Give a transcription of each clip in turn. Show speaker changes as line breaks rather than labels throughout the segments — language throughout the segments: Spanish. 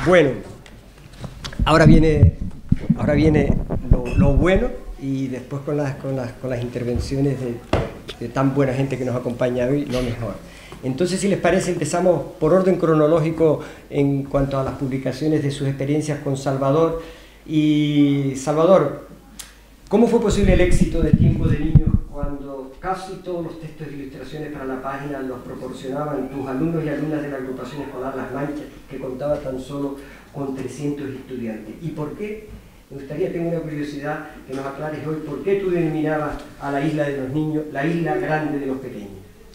Bueno, ahora viene lo bueno, y después con las intervenciones de tan buena gente que nos acompaña hoy, lo mejor. Entonces, si les parece, empezamos por orden cronológico en cuanto a las publicaciones de sus experiencias con Salvador. Y Salvador, ¿cómo fue posible el éxito de Tiempo de Niños cuando casi todos los textos de ilustraciones para la página los proporcionaban tus alumnos y alumnas de la agrupación escolar Las Manchas, que contaba tan solo con 300 estudiantes? ¿Y por qué? Me gustaría, tengo una curiosidad, que nos aclares hoy, ¿por qué tú denominabas a la isla de los niños la isla grande de los pequeños?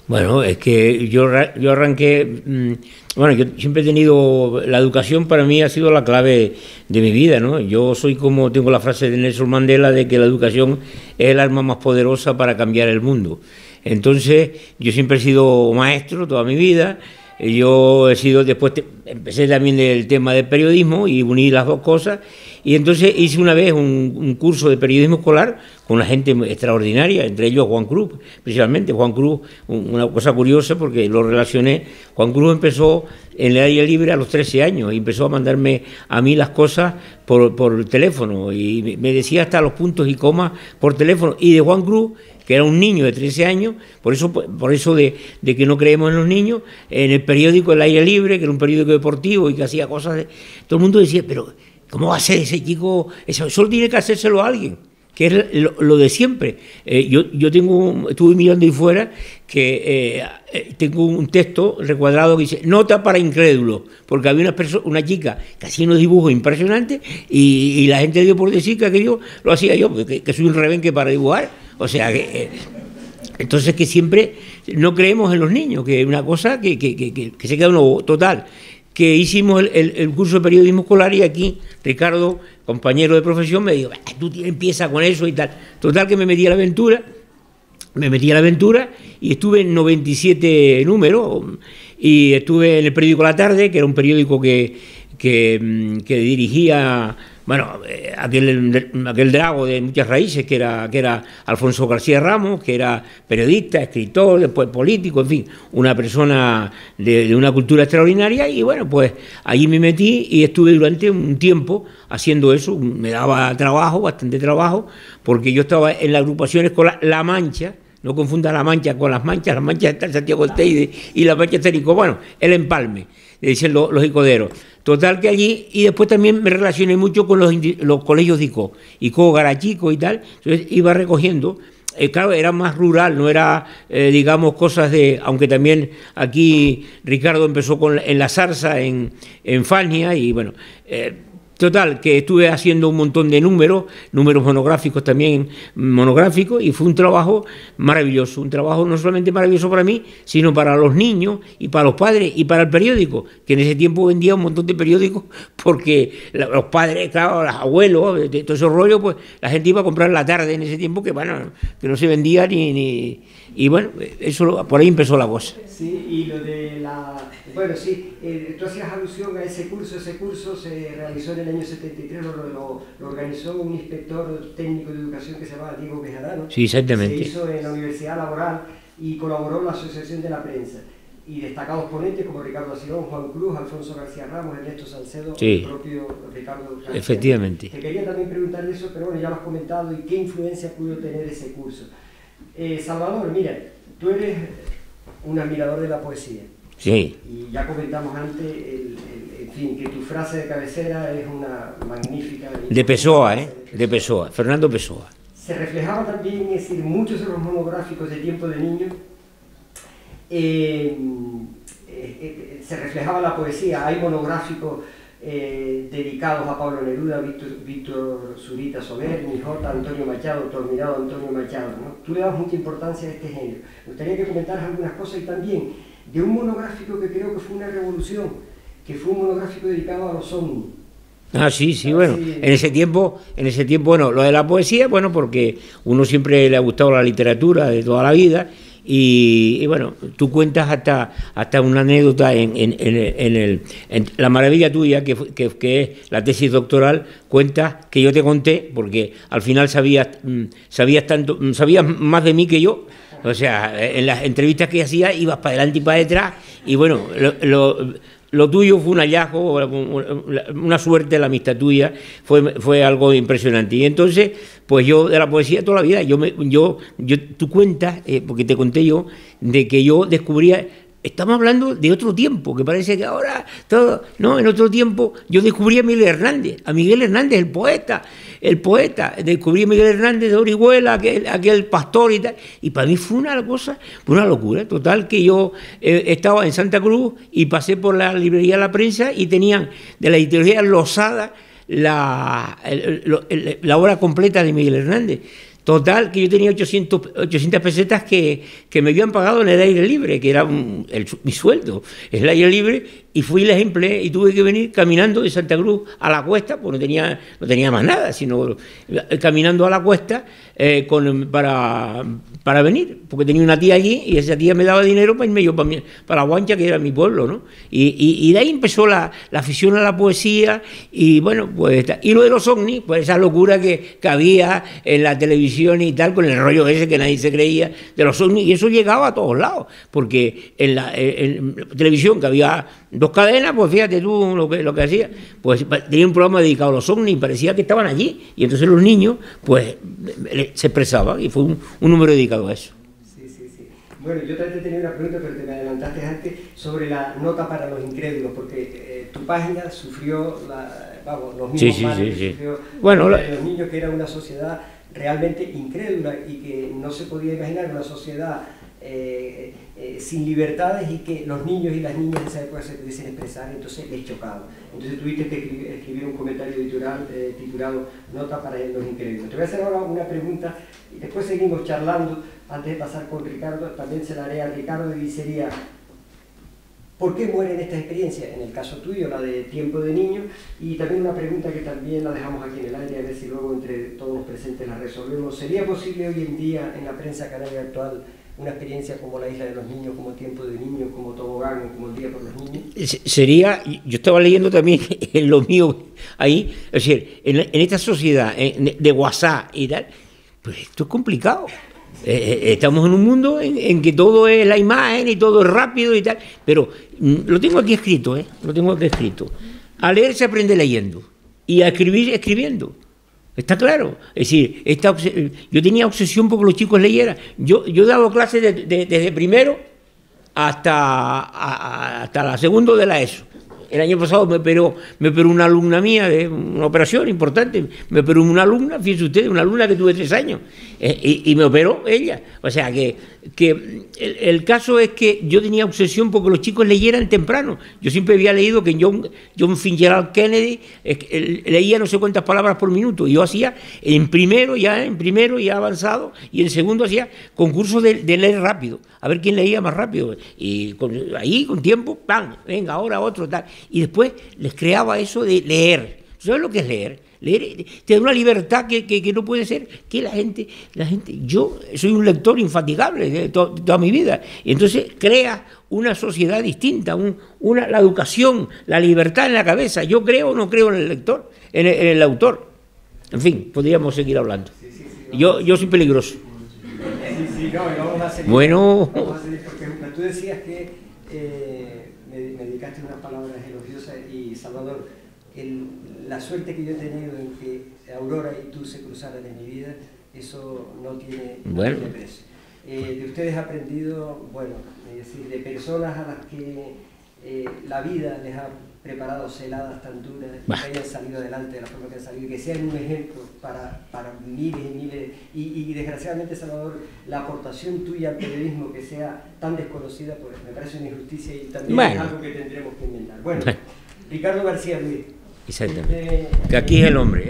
Bueno, es que yo arranqué, bueno, yo siempre he tenido, la educación para mí ha sido la clave de mi vida, ¿no? Yo soy como, tengo la frase de Nelson Mandela de que la educación es el arma más poderosa para cambiar el mundo. Entonces, yo siempre he sido maestro toda mi vida. Yo he sido, después empecé también el tema del periodismo y uní las dos cosas, y entonces hice una vez un curso de periodismo escolar con una gente extraordinaria, entre ellos Juan Cruz, principalmente. Juan Cruz, una cosa curiosa porque lo relacioné, Juan Cruz empezó en el aire libre a los 13 años y empezó a mandarme a mí las cosas por teléfono, y me decía hasta los puntos y comas por teléfono. Y de Juan Cruz, que era un niño de 13 años, por eso de que no creemos en los niños, en el periódico El Aire Libre, que era un periódico deportivo y que hacía cosas todo el mundo decía, pero ¿cómo va a ser ese chico? Eso solo tiene que hacérselo a alguien, que es lo de siempre. Yo estuve mirando ahí fuera que tengo un texto recuadrado que dice nota para incrédulos, porque había una chica que hacía unos dibujos impresionantes y la gente dio por decir que aquello lo hacía yo, que soy un rebenque para dibujar. O sea, entonces que siempre no creemos en los niños, que es una cosa que se queda uno total. Que hicimos el curso de periodismo escolar y aquí Ricardo, compañero de profesión, me dijo, tú empieza con eso y tal. Total que me metí a la aventura y estuve en 97 números, y estuve en el periódico La Tarde, que era un periódico que dirigía, bueno, aquel drago de muchas raíces que era Alfonso García Ramos, que era periodista, escritor, después político, en fin, una persona de una cultura extraordinaria. Y bueno, pues allí me metí y estuve durante un tiempo haciendo eso. Me daba trabajo, bastante trabajo, porque yo estaba en la agrupación escolar La Mancha. No confunda La Mancha con Las Manchas está en Santiago del Teide y La Mancha está en Ico, bueno, el Empalme, dicen los icoderos. Total que allí, y después también me relacioné mucho con los colegios de Ico Garachico y tal. Entonces iba recogiendo, claro, era más rural, no era, digamos, cosas de, aunque también aquí Ricardo empezó en La Zarza, en Fania, y bueno, total, que estuve haciendo un montón de números monográficos también, y fue un trabajo maravilloso, un trabajo no solamente maravilloso para mí, sino para los niños y para los padres y para el periódico, que en ese tiempo vendía un montón de periódicos, porque los padres, claro, los abuelos, de todo ese rollo, pues la gente iba a comprar La Tarde en ese tiempo, que bueno, que no se vendía y bueno, eso por ahí empezó la cosa.
Sí, y lo de bueno, sí, tú hacías alusión a ese curso se realizó en el año 73, lo organizó un inspector técnico de educación que se llamaba Diego Bejarano.
Sí, exactamente.
Se hizo en la Universidad Laboral y colaboró en la Asociación de la Prensa. Y destacados ponentes como Ricardo Asidón, Juan Cruz, Alfonso García Ramos, Ernesto Salcedo,
sí,
el propio Ricardo García.
Efectivamente.
Te quería también preguntar eso, pero bueno, ya lo has comentado, y qué influencia pudo tener ese curso. Salvador, mira, tú eres un admirador de la poesía.
Sí.
Y ya comentamos antes, en fin, que tu frase de cabecera es una magnífica...
De Pessoa, de Pessoa, Fernando Pessoa.
Se reflejaba también, es decir, muchos de los monográficos de Tiempo de Niños, se reflejaba la poesía. Hay monográficos dedicados a Pablo Neruda, Víctor Zurita Soler, Mijota, Antonio Machado, Tormirado Antonio Machado, ¿no? Tú le das mucha importancia a este género. Me gustaría que comentaras algunas cosas, y también de un monográfico que creo que fue una revolución, que fue un monográfico dedicado a los ovnis.
Ah, sí, sí, bueno, en ese tiempo, bueno, lo de la poesía, bueno, porque uno siempre le ha gustado la literatura de toda la vida, y bueno, tú cuentas hasta una anécdota en la maravilla tuya, que es la tesis doctoral, cuentas que yo te conté, porque al final sabías más de mí que yo. O sea, en las entrevistas que hacía ibas para adelante y para detrás, y bueno, lo tuyo fue un hallazgo, una suerte, la amistad tuya, fue algo impresionante. Y entonces, pues yo de la poesía toda la vida, tú cuentas, porque te conté yo, de que yo descubría. Estamos hablando de otro tiempo, que parece que ahora todo... No, en otro tiempo yo descubrí a Miguel Hernández, el poeta. Descubrí a Miguel Hernández de Orihuela, aquel pastor y tal. Y para mí fue una locura. Total, que yo estaba en Santa Cruz y pasé por la librería La Prensa y tenían de la editorial Losada la obra completa de Miguel Hernández. Total, que yo tenía 800 pesetas que me habían pagado en el aire libre, que era mi sueldo, el aire libre, y fui y las empleé, y tuve que venir caminando de Santa Cruz a la cuesta, pues no tenía más nada, sino caminando a la cuesta para venir, porque tenía una tía allí, y esa tía me daba dinero para irme yo para La Guancha, que era mi pueblo, ¿no? Y de ahí empezó la afición a la poesía, y bueno, pues... Y lo de los ovnis, pues esa locura que había en la televisión y tal, con el rollo ese que nadie se creía de los ovnis, y eso llegaba a todos lados, porque en la televisión, que había 2 cadenas, pues fíjate tú lo que hacía, pues tenía un programa dedicado a los ovnis y parecía que estaban allí, y entonces los niños pues se expresaban, y fue un número dedicado a eso.
Sí. Bueno, yo también tenía una pregunta, pero te me adelantaste antes, sobre la nota para los incrédulos, porque tu página sufrió los mismos males que sufrió
bueno,
los niños, que era una sociedad realmente incrédula y que no se podía imaginar una sociedad sin libertades, y que los niños y las niñas de esa época se pudiesen expresar, entonces les chocaba. Entonces tuviste que escribir un comentario editorial titulado Nota para los incrédulos. Te voy a hacer ahora una pregunta y después seguimos charlando. Antes de pasar con Ricardo, también se la haré a Ricardo, y sería: ¿por qué mueren estas experiencias? En el caso tuyo, la de Tiempo de Niño, y también una pregunta que también la dejamos aquí en el aire, a ver si luego entre todos los presentes la resolvemos. ¿Sería posible hoy en día, en la prensa canaria actual, una experiencia como La Isla de los Niños, como Tiempo de Niño, como Tobogán, como El Día por los Niños?
Sería, yo estaba leyendo también en lo mío ahí, es decir, en esta sociedad de WhatsApp y tal, pues esto es complicado. Estamos en un mundo en que todo es la imagen y todo es rápido y tal, pero lo tengo aquí escrito, A leer se aprende leyendo, y a escribir escribiendo. Está claro. Es decir, yo tenía obsesión porque los chicos leyeran. Yo he dado clases desde primero hasta la segundo de la ESO. El año pasado me operó una alumna mía de una operación importante. Me operó una alumna, fíjense ustedes, una alumna que tuve 3 años, y me operó ella. O sea que el caso es que yo tenía obsesión porque los chicos leyeran temprano. Yo siempre había leído que John Fitzgerald Kennedy leía no sé cuántas palabras por minuto. Y yo hacía en primero ya avanzado, y en segundo hacía concursos de leer rápido, a ver quién leía más rápido. Y ahí con tiempo, ¡pam! Venga, ahora otro, tal. Y después les creaba eso de leer. ¿Sabes lo que es leer? Leer te da una libertad que no puede ser, que la gente, yo soy un lector infatigable de toda mi vida, y entonces crea una sociedad distinta, la educación, la libertad en la cabeza. Yo creo o no creo en el lector, en el autor. En fin, podríamos seguir hablando. Sí, yo soy peligroso.
Vamos a seguir.
Bueno.
Vamos a seguir, porque tú decías que me dedicaste unas palabras elogiosas, y Salvador, la suerte que yo he tenido en que Aurora y tú se cruzaran en mi vida, eso no tiene precio. De ustedes he aprendido, es decir, de personas a las que la vida les ha preparado celadas tan duras, que hayan salido adelante de la forma que han salido, que sean un ejemplo para miles y miles, y desgraciadamente, Salvador, la aportación tuya al periodismo que sea tan desconocida, pues me parece una injusticia, y también es algo que tendremos que inventar. Ricardo García Ruiz.
Exactamente. Que aquí es el hombre.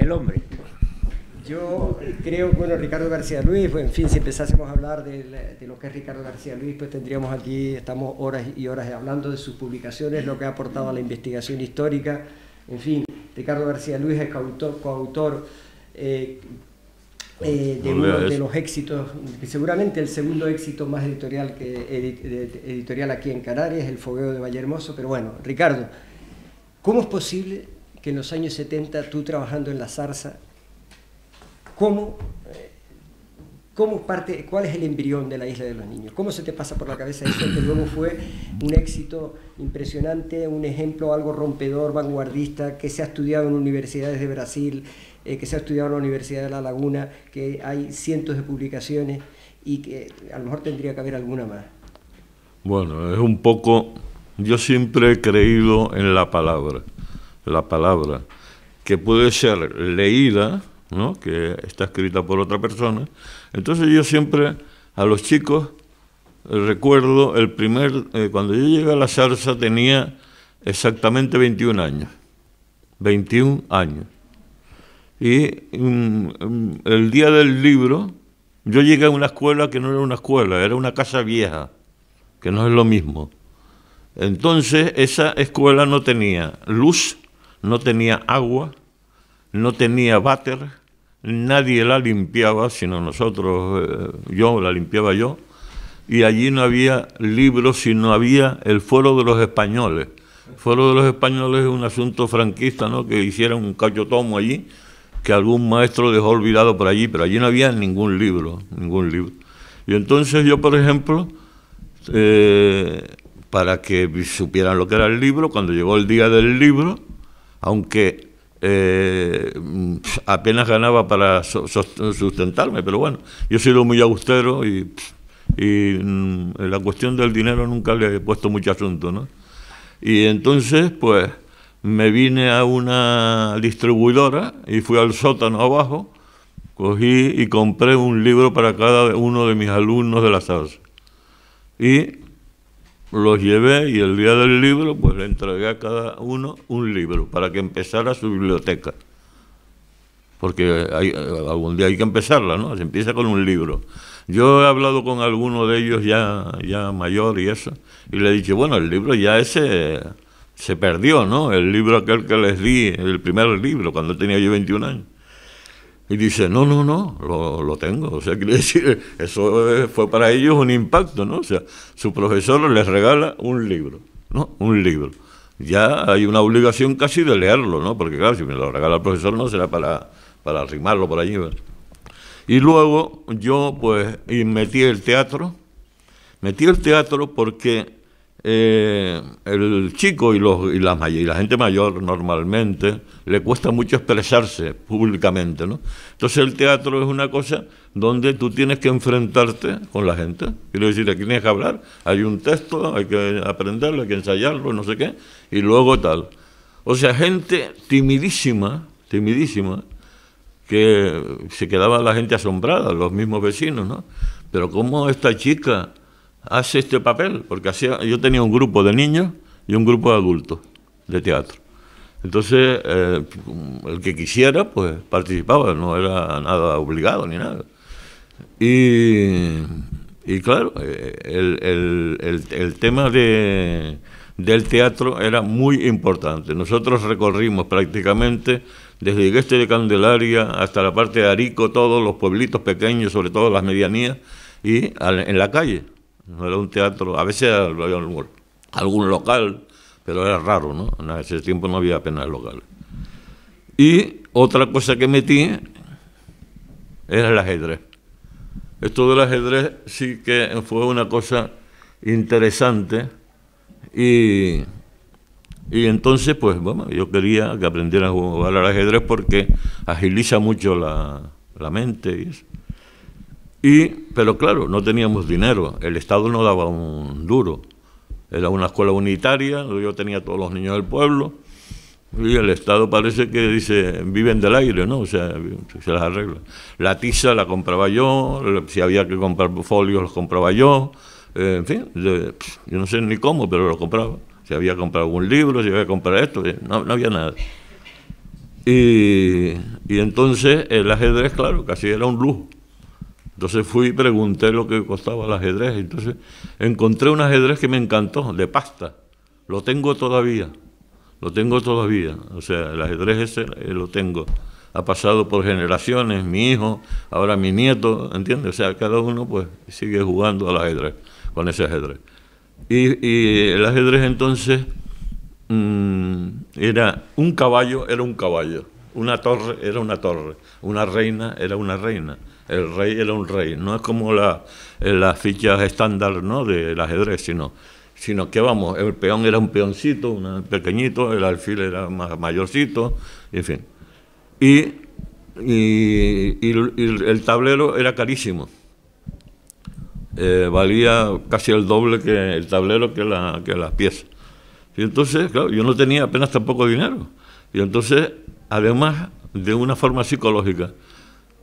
Yo creo, bueno, Ricardo García Luis, pues, en fin, si empezásemos a hablar de lo que es Ricardo García Luis, pues tendríamos aquí, estamos horas y horas hablando de sus publicaciones, lo que ha aportado a la investigación histórica. En fin, Ricardo García Luis es coautor de uno de los éxitos, que seguramente el segundo éxito más editorial aquí en Canarias, El fogueo de Vallehermoso. Pero bueno, Ricardo, ¿cómo es posible que en los años 70, tú trabajando en la Zarza, cuál es el embrión de la Isla de los Niños? ¿Cómo se te pasa por la cabeza eso que luego fue un éxito impresionante, un ejemplo, algo rompedor, vanguardista, que se ha estudiado en universidades de Brasil, que se ha estudiado en la Universidad de La Laguna, que hay cientos de publicaciones y que a lo mejor tendría que haber alguna más?
Bueno, es un poco... Yo siempre he creído en la palabra, que puede ser leída, ¿no?, que está escrita por otra persona. Entonces yo siempre a los chicos recuerdo cuando yo llegué a la Zarza tenía exactamente 21 años. 21 años. Y el día del libro yo llegué a una escuela que no era una escuela, era una casa vieja, que no es lo mismo. Entonces esa escuela no tenía luz, no tenía agua, no tenía váter, nadie la limpiaba, sino nosotros, yo la limpiaba yo, y allí no había libros, sino había el Foro de los Españoles. El Foro de los Españoles es un asunto franquista, ¿no?, que hicieron un cachotomo allí, que algún maestro dejó olvidado por allí, pero allí no había ningún libro. Y entonces yo, por ejemplo, para que supieran lo que era el libro, cuando llegó el día del libro, aunque apenas ganaba para sustentarme, pero bueno, yo he sido muy austero y en la cuestión del dinero nunca le he puesto mucho asunto, ¿no? Y entonces, pues, me vine a una distribuidora y fui al sótano abajo, cogí y compré un libro para cada uno de mis alumnos de la Zarza. Y los llevé y el día del libro pues le entregué a cada uno un libro para que empezara su biblioteca. Porque algún día hay que empezarla, ¿no? Se empieza con un libro. Yo he hablado con alguno de ellos ya mayor y eso, y le he dicho, bueno, el libro ya ese se perdió, ¿no? El libro aquel que les di, el primer libro, cuando tenía yo 21 años. Y dice, no, lo tengo. O sea, quiere decir, eso fue para ellos un impacto, ¿no? O sea, su profesor les regala un libro, ¿no? Un libro. Ya hay una obligación casi de leerlo, ¿no? Porque claro, si me lo regala el profesor no será para arrimarlo por allí, ¿verdad? Y luego yo, pues, metí el teatro porque el chico y la gente mayor normalmente le cuesta mucho expresarse públicamente, ¿no? Entonces el teatro es una cosa donde tú tienes que enfrentarte con la gente. Quiero decir, aquí tienes que hablar, hay un texto, hay que aprenderlo, hay que ensayarlo, no sé qué, y luego tal. O sea, gente timidísima, que se quedaba la gente asombrada, los mismos vecinos, ¿no? Pero ¿cómo esta chica hace este papel? Porque yo tenía un grupo de niños y un grupo de adultos de teatro. Entonces, el que quisiera, pues participaba, no era nada obligado ni nada. Y claro, el tema del teatro era muy importante. Nosotros recorrimos prácticamente desde Igueste de Candelaria hasta la parte de Arico, todos los pueblitos pequeños, sobre todo las medianías, y en la calle. No era un teatro, a veces había algún local, pero era raro, ¿no? En ese tiempo no había apenas locales. Y otra cosa que metí era el ajedrez. Esto del ajedrez sí que fue una cosa interesante y entonces, pues, bueno, yo quería que aprendieran a jugar al ajedrez porque agiliza mucho la mente y eso. Pero claro, no teníamos dinero, el Estado no daba un duro. Era una escuela unitaria, yo tenía todos los niños del pueblo, y el Estado parece que dice, viven del aire, ¿no? O sea, se las arregla. La tiza la compraba yo, si había que comprar folios los compraba yo, en fin, yo no sé ni cómo, pero los compraba. Si había que comprar algún libro, si había que comprar esto, no había nada. Y entonces el ajedrez, claro, casi era un lujo. Entonces fui y pregunté lo que costaba el ajedrez. Entonces encontré un ajedrez que me encantó, de pasta. Lo tengo todavía. O sea, el ajedrez ese lo tengo. Ha pasado por generaciones, mi hijo, ahora mi nieto, ¿entiendes? O sea, cada uno pues sigue jugando al ajedrez, con ese ajedrez. Y el ajedrez entonces era un caballo, una torre era una torre, una reina era una reina, el rey era un rey. No es como las fichas estándar, ¿no?, del ajedrez, sino que, vamos, el peón era un peoncito, un pequeñito, el alfil era más mayorcito, en fin. Y el tablero era carísimo. Valía casi el doble que el tablero que las piezas. Y entonces, claro, yo no tenía apenas tampoco dinero. Y entonces, además, de una forma psicológica,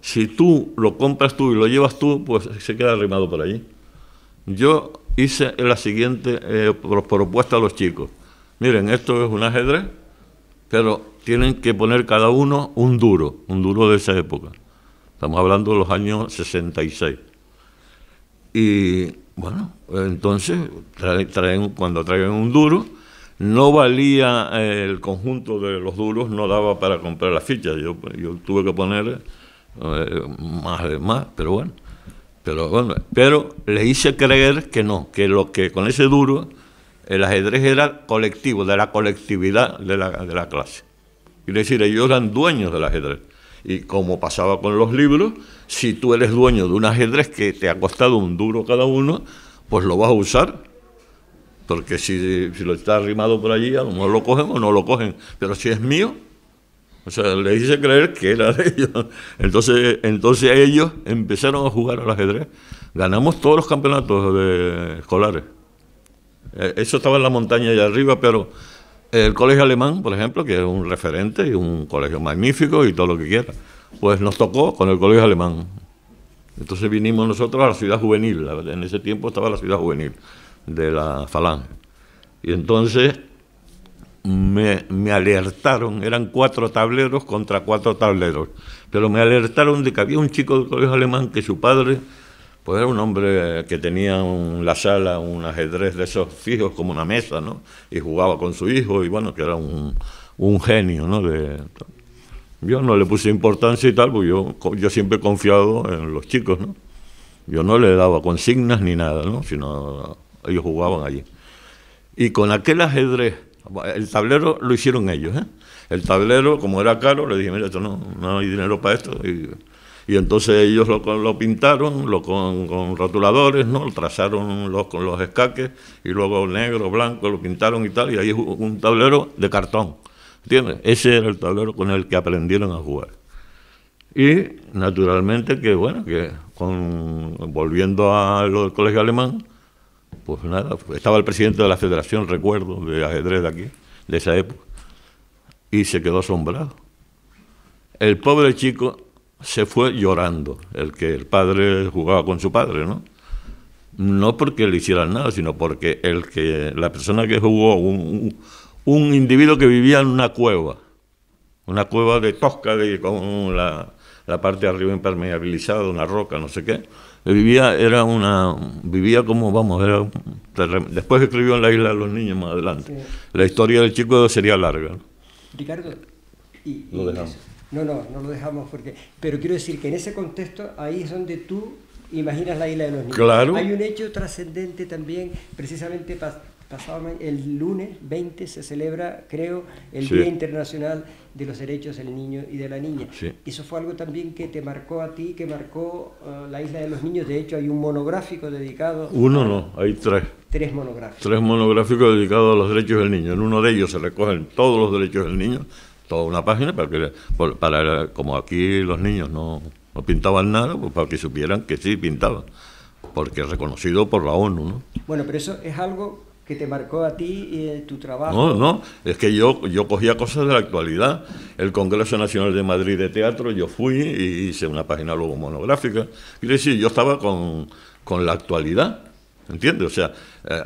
si tú lo compras tú y lo llevas tú, pues se queda arrimado por allí. Yo hice la siguiente propuesta a los chicos. Miren, esto es un ajedrez, pero tienen que poner cada uno un duro de esa época. Estamos hablando de los años 66. Y bueno, entonces cuando traen un duro, no valía el conjunto de los duros, no daba para comprar las fichas. Yo tuve que poner más, pero bueno. Pero le hice creer que no, que con ese duro el ajedrez era colectivo, de la colectividad de la clase. Quiere decir, ellos eran dueños del ajedrez. Y como pasaba con los libros, si tú eres dueño de un ajedrez que te ha costado un duro cada uno, pues lo vas a usar. Porque si lo está arrimado por allí, a lo mejor lo cogen o no lo cogen. Pero si es mío, o sea, le hice creer que era de ellos. Entonces ellos empezaron a jugar al ajedrez. Ganamos todos los campeonatos escolares. Eso estaba en la montaña allá arriba, pero el colegio alemán, por ejemplo, que es un referente y un colegio magnífico y todo lo que quiera, pues nos tocó con el colegio alemán. Entonces vinimos nosotros a la ciudad juvenil. En ese tiempo estaba la ciudad juvenil de la Falange. Y entonces me alertaron, eran 4 tableros contra 4 tableros, pero me alertaron de que había un chico del colegio alemán que su padre, pues era un hombre que tenía en la sala un ajedrez de esos fijos como una mesa, ¿no? Y jugaba con su hijo, y bueno, que era un genio, ¿no? Yo no le puse importancia y tal, porque yo siempre he confiado en los chicos, ¿no? Yo no le daba consignas ni nada, ¿no? Sino ellos jugaban allí. Y con aquel ajedrez, el tablero lo hicieron ellos, ¿eh? El tablero, como era caro, le dije, mira, esto no hay dinero para esto. Y entonces ellos lo pintaron con rotuladores, ¿no? Lo trazaron con los escaques, y luego negro, blanco, lo pintaron y tal, y ahí es un tablero de cartón, ¿entiendes? Ese era el tablero con el que aprendieron a jugar. Y naturalmente que, bueno, volviendo a lo del colegio alemán, pues nada, estaba el presidente de la federación, recuerdo, de ajedrez de aquí, de esa época, y se quedó asombrado. El pobre chico se fue llorando, el padre jugaba con su padre, ¿no? No porque le hicieran nada, sino porque la persona que jugó, un individuo que vivía en una cueva de tosca, con la parte de arriba impermeabilizada, una roca, no sé qué. Vivía como, vamos, después escribió en La isla de los niños más adelante. Sí. La historia del chico sería larga, ¿no?
Ricardo,
lo dejamos.
No lo dejamos pero quiero decir que en ese contexto, ahí es donde tú imaginas La isla de los niños.
Claro.
Hay un hecho trascendente también, precisamente pasado el lunes 20 se celebra, creo, el Día Internacional de los Derechos del Niño y de la Niña.
Sí.
Eso fue algo también que te marcó a ti, que marcó La isla de los niños. De hecho, hay un monográfico dedicado...
Hay 3.
3 monográficos.
3 monográficos dedicados a los derechos del niño. En uno de ellos se recogen todos los derechos del niño, toda una página, como aquí los niños no pintaban nada, pues para que supieran que sí pintaban, porque es reconocido por la ONU, ¿no?
Bueno, pero eso es algo que te marcó a ti y tu trabajo.
No, es que yo cogía cosas de la actualidad. El Congreso Nacional de Madrid de Teatro, yo fui y hice una página luego monográfica. Quiere decir, yo estaba con la actualidad. ¿entiendes? O sea,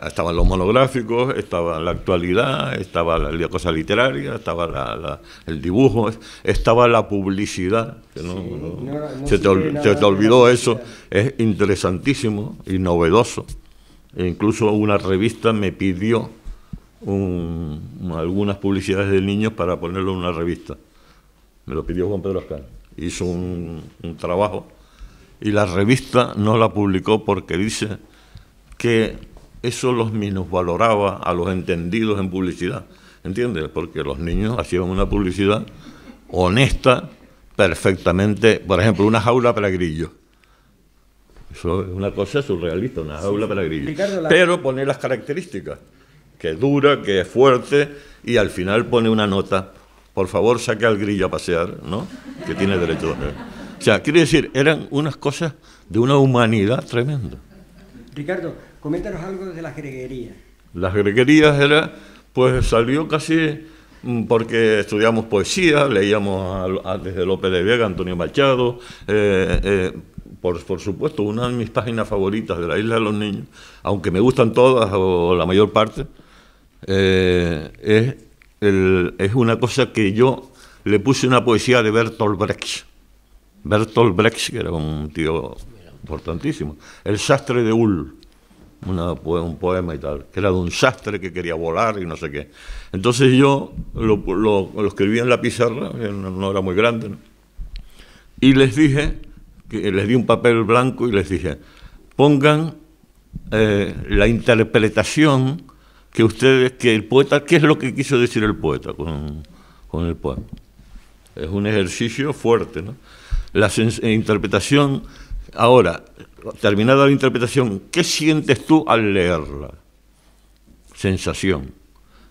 estaban los monográficos, estaba la actualidad, estaba la cosa literaria, estaba el dibujo, estaba la publicidad, que se te olvidó eso, es interesantísimo y novedoso. E incluso una revista me pidió algunas publicidades de niños para ponerlo en una revista. Me lo pidió Juan Pedro Ascar. Hizo un trabajo y la revista no la publicó porque dice que eso los minusvaloraba a los entendidos en publicidad, ¿entiendes? Porque los niños hacían una publicidad honesta, perfectamente, por ejemplo, una jaula para grillos. Eso es una cosa surrealista, una jaula para grillos. Ricardo, pero pone las características, que es dura, que es fuerte, y al final pone una nota, por favor saque al grillo a pasear, ¿no? Que tiene derecho a hacer. O sea, quiere decir, eran unas cosas de una humanidad tremenda.
Ricardo, coméntanos algo de las greguerías.
Las greguerías pues salió casi porque estudiamos poesía, leíamos desde Lope de Vega, Antonio Machado, por supuesto, una de mis páginas favoritas de la Isla de los Niños, aunque me gustan todas o la mayor parte, es una cosa que yo le puse una poesía de Bertolt Brecht. Bertolt Brecht, que era un tío importantísimo. El sastre de Hull, un poema y tal, que era de un sastre que quería volar y no sé qué. Entonces yo lo escribí en la pizarra, que no era muy grande, ¿no? Y les dije, les di un papel blanco y les dije, pongan la interpretación que el poeta, ¿qué es lo que quiso decir el poeta con el poema? Es un ejercicio fuerte, ¿no? La interpretación, ahora, terminada la interpretación, ¿qué sientes tú al leerla? Sensación.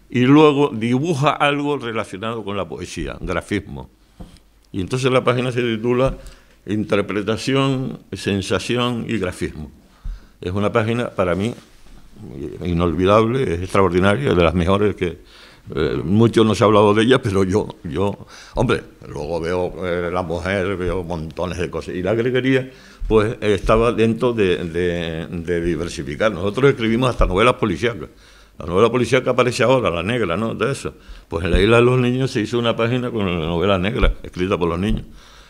Y luego dibuja algo relacionado con la poesía, grafismo. Y entonces la página se titula Interpretación, Sensación y Grafismo. Es una página, para mí, inolvidable, es extraordinaria, de las mejores que... mucho no se ha hablado de ella, pero yo hombre, luego veo La Mujer, veo montones de cosas. Y la greguería, pues, estaba dentro de diversificar. Nosotros escribimos hasta novelas policíacas. La novela policíaca aparece ahora, la negra, ¿no? De eso. Pues en la Isla de los Niños se hizo una página con la novela negra, escrita por los niños.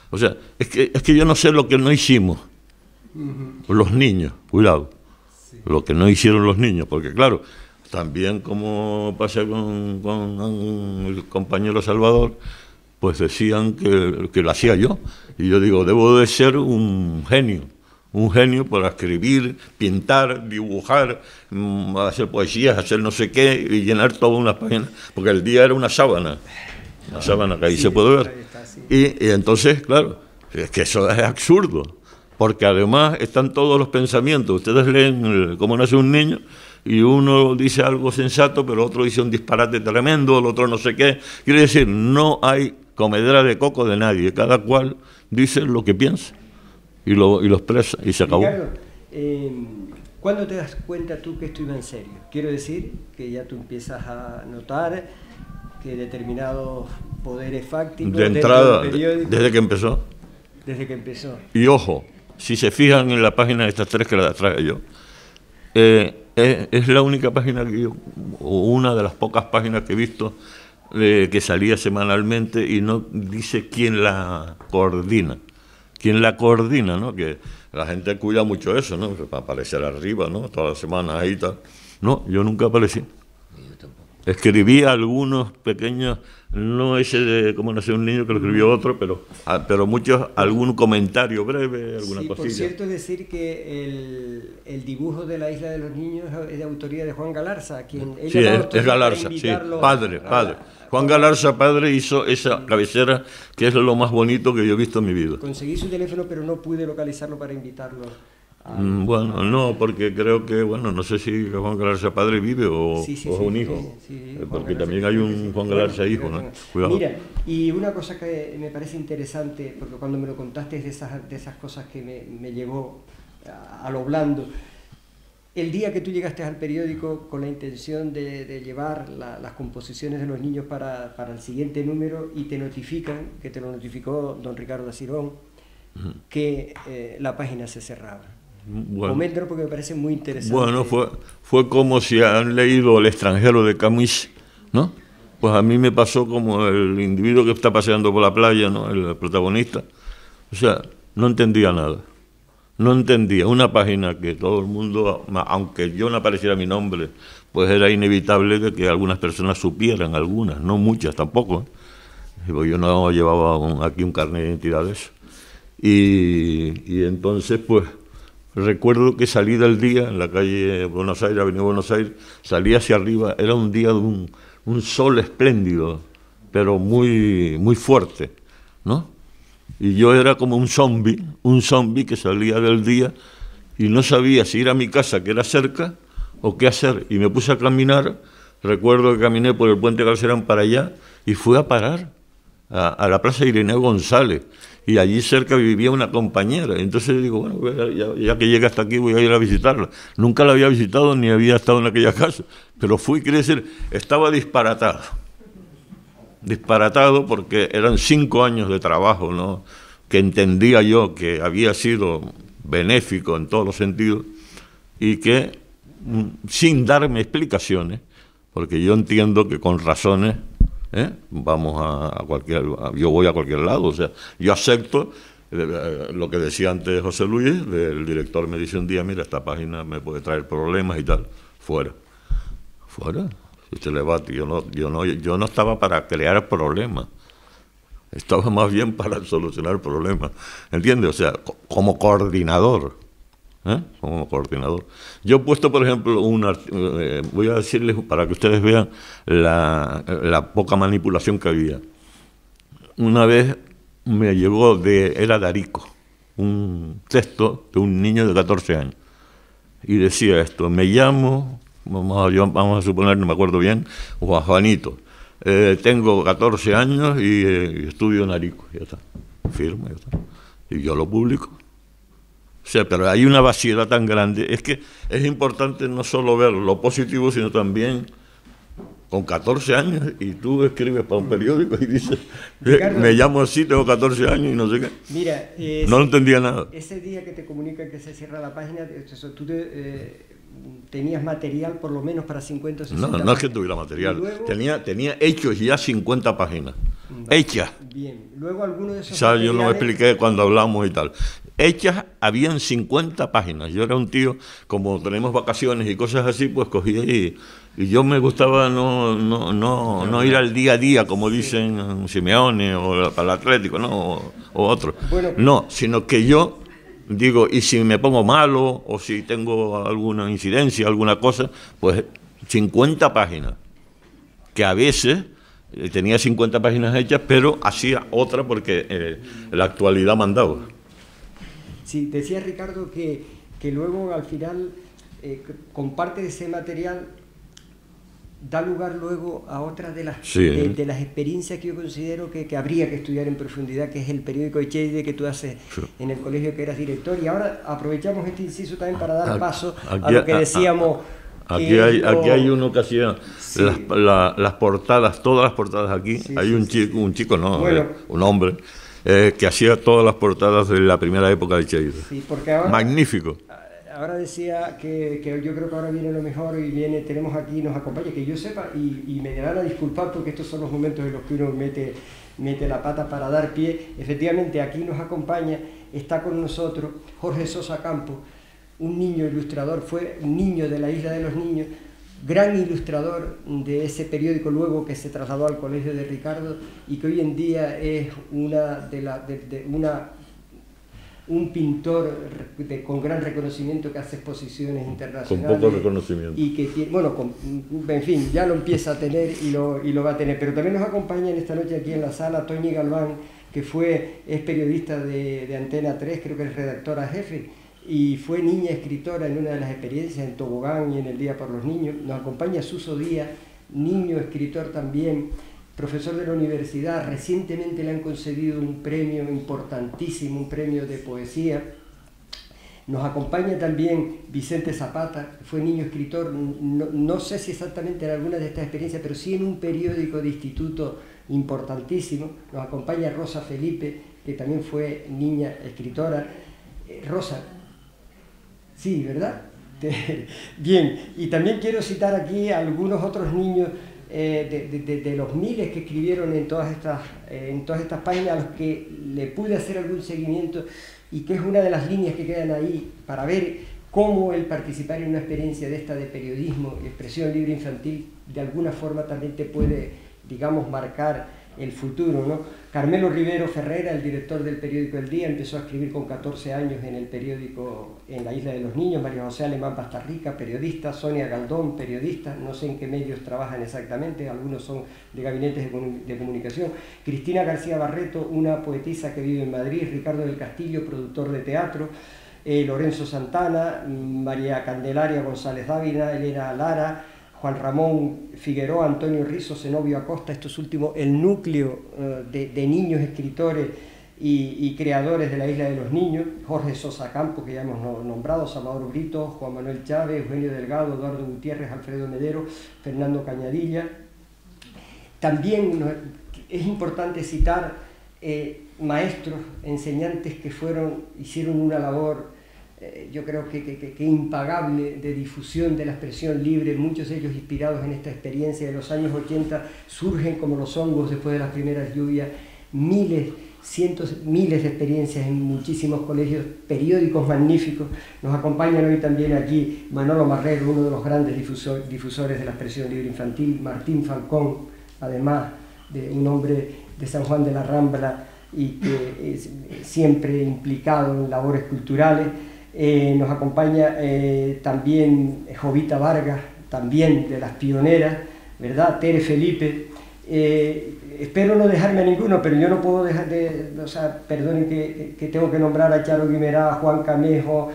O sea, es que yo no sé lo que no hicimos. Los niños, cuidado. Sí. Lo que no hicieron los niños, porque claro, también como pasa con el compañero Salvador, pues decían que lo hacía yo. Y yo digo, debo de ser un genio para escribir, pintar, dibujar, hacer poesías, hacer no sé qué, y llenar toda una página, porque el día era una sábana que ahí sí, se puede ver. Y entonces, claro, es que eso es absurdo, porque además están todos los pensamientos. Ustedes leen Cómo nace un niño, y uno dice algo sensato, pero otro dice un disparate tremendo, el otro no sé qué. Quiere decir, no hay comedera de coco de nadie, cada cual dice lo que piensa y lo expresa y se acabó.
Ricardo, ¿cuándo te das cuenta tú que esto iba en serio? Quiero decir que ya tú empiezas a notar que determinados poderes fácticos...
De entrada, desde que empezó.
Desde que empezó.
Y ojo, si se fijan en la página de estas tres que las traje yo, es la única página que yo, o una de las pocas páginas que he visto que salía semanalmente y no dice quién la coordina. ¿Quién la coordina, no? Que la gente cuida mucho eso, ¿no? Para aparecer arriba, ¿no? Todas las semanas ahí y tal. No, yo nunca aparecí. Escribí algunos pequeños, no ese de Cómo nace un niño, que lo escribió otro, pero muchos, algún comentario breve, alguna cosilla.
Por cierto, es decir que el dibujo de la Isla de los Niños es de autoría de Juan Galarza, quien...
Sí, es Galarza, sí, padre. Juan Galarza, padre, hizo esa cabecera, que es lo más bonito que yo he visto en mi vida.
Conseguí su teléfono, pero no pude localizarlo para invitarlo.
Bueno, no, porque creo que, no sé si Juan Galarza padre vive o es un hijo, porque también hay un Juan Galarza hijo, ¿no? Cuidado.
Mira, y una cosa que me parece interesante, porque cuando me lo contaste de esas cosas que me llevó a lo blando, el día que tú llegaste al periódico con la intención de llevar las composiciones de los niños para el siguiente número y te notifican, que te lo notificó don Ricardo Acirón, que la página se cerraba.
Bueno,
coméntanos porque me parece muy interesante.
bueno, fue como si han leído El extranjero de Camus, ¿no? Pues a mí me pasó como el individuo que está paseando por la playa, ¿no? El protagonista. O sea, no entendía nada. No entendía. Una página que todo el mundo, aunque yo no apareciera mi nombre, pues era inevitable que algunas personas supieran, algunas, no muchas tampoco. Pues yo no llevaba aquí un carnet de identidad de eso. Y entonces, pues, recuerdo que salí del día en la calle Buenos Aires, Avenida Buenos Aires, salí hacia arriba, era un día de un sol espléndido, pero muy, muy fuerte, ¿no? Y yo era como un zombie que salía del día y no sabía si ir a mi casa, que era cerca, o qué hacer. Y me puse a caminar, recuerdo que caminé por el puente Galcerán para allá y fui a parar a la Plaza Ireneo González. Y allí cerca vivía una compañera. Entonces digo, bueno, ya que llega hasta aquí voy a ir a visitarla. Nunca la había visitado ni había estado en aquella casa. Pero fui, quiere decir, estaba disparatado. Disparatado porque eran 5 años de trabajo, ¿no? Que entendía yo que había sido benéfico en todos los sentidos y que sin darme explicaciones, porque yo entiendo que con razones vamos a cualquier, yo voy a cualquier lado, o sea, yo acepto lo que decía antes José Luis, el director me dice un día, mira, esta página me puede traer problemas y tal, fuera, si se le va, yo no estaba para crear problemas, estaba más bien para solucionar problemas, ¿entiendes? O sea, como coordinador. Como coordinador. Yo he puesto, por ejemplo, voy a decirles para que ustedes vean la poca manipulación que había. Una vez me llegó era de Arico, un texto de un niño de 14 años. Y decía esto, me llamo, vamos a suponer, no me acuerdo bien, Juanito. Tengo 14 años y estudio en Arico. Ya está, firmo, ya está. Y yo lo publico. O sea, pero hay una vaciedad tan grande. Es que es importante no solo ver lo positivo, sino también con 14 años y tú escribes para un periódico y dices, Ricardo, me llamo así, tengo 14 años y no sé qué.
Mira,
no entendía nada.
Ese día que te comunican que se cierra la página, tú tenías material por lo menos para 50 o 60 páginas.
No es que tuviera material, luego, tenía hechos ya 50 páginas, hechas.
Bien, luego alguno de esos
materiales... Yo no me expliqué cuando hablamos y tal. Hechas, habían 50 páginas. Yo era un tío, como tenemos vacaciones y cosas así, pues cogía y yo me gustaba no ir al día a día, como dicen Simeone o para el Atlético, ¿no? O otro. Bueno, no, sino que yo digo, y si me pongo malo o si tengo alguna incidencia, alguna cosa, pues 50 páginas, que a veces tenía 50 páginas hechas, pero hacía otra porque la actualidad mandaba.
Sí, decía Ricardo que luego al final, con parte de ese material, da lugar luego a otras de las experiencias que yo considero que habría que estudiar en profundidad, que es el periódico Echeide que tú haces en el colegio que eras director. Y ahora aprovechamos este inciso también para dar paso a lo que decíamos.
Aquí hay uno que hacía las portadas, todas las portadas aquí. Hay un chico, un hombre, que hacía todas las portadas de la primera época de Echeide.
Sí, porque ahora,
magnífico.
Ahora decía que yo creo que ahora viene lo mejor y tenemos aquí, nos acompaña, que yo sepa, y me van a disculpar porque estos son los momentos en los que uno mete la pata para dar pie. Efectivamente, aquí nos acompaña, está con nosotros Jorge Sosa Campos, un niño ilustrador, fue niño de la Isla de los Niños, gran ilustrador de ese periódico luego que se trasladó al colegio de Ricardo y que hoy en día es un pintor con gran reconocimiento que hace exposiciones internacionales.
Con poco reconocimiento.
Y que tiene, en fin, ya lo empieza a tener y lo va a tener. Pero también nos acompaña en esta noche aquí en la sala Toñi Galván, que es periodista de Antena 3, creo que es redactora jefe, y fue niña escritora en una de las experiencias en Tobogán y en el Día por los Niños. Nos acompaña Suso Díaz, niño escritor también, profesor de la universidad. Recientemente le han concedido un premio importantísimo, un premio de poesía. Nos acompaña también Vicente Zapata, que fue niño escritor, no sé si exactamente en alguna de estas experiencias, pero sí en un periódico de instituto importantísimo. Nos acompaña Rosa Felipe, que también fue niña escritora. Rosa, Sí, ¿verdad? Bien, y también quiero citar aquí a algunos otros niños de los miles que escribieron en todas estas páginas, a los que le pude hacer algún seguimiento, y que es una de las líneas que quedan ahí para ver cómo el participar en una experiencia de esta de periodismo y expresión libre infantil de alguna forma también te puede, digamos, marcar el futuro, ¿no? Carmelo Rivero Ferrera, el director del periódico El Día, empezó a escribir con 14 años en el periódico en la Isla de los Niños. María José Alemán Bastarrica, periodista. Sonia Galdón, periodista. No sé en qué medios trabajan exactamente, algunos son de gabinetes de comunicación. Cristina García Barreto, una poetisa que vive en Madrid. Ricardo del Castillo, productor de teatro. Lorenzo Santana, María Candelaria González Dávila, Elena Lara, Juan Ramón Figueroa, Antonio Rizo, Zenobio Acosta, estos últimos, el núcleo de niños escritores y creadores de la Isla de los Niños. Jorge Sosa Campos, que ya hemos nombrado, Salvador Brito, Juan Manuel Chávez, Eugenio Delgado, Eduardo Gutiérrez, Alfredo Medero, Fernando Cañadilla. También es importante citar maestros, enseñantes que hicieron una labor, yo creo que impagable, de difusión de la expresión libre, muchos de ellos inspirados en esta experiencia de los años 80, surgen como los hongos después de las primeras lluvias, miles de experiencias en muchísimos colegios, periódicos magníficos. Nos acompañan hoy también aquí Manolo Marrero, uno de los grandes difusores de la expresión libre infantil, Martín Falcón, además de un hombre de San Juan de la Rambla y que es siempre implicado en labores culturales. Nos acompaña también Jovita Vargas, también de las pioneras, ¿verdad? Tere Felipe. Espero no dejarme a ninguno, pero yo no puedo dejar perdonen que tengo que nombrar a Charo Guimerá, Juan Camejo,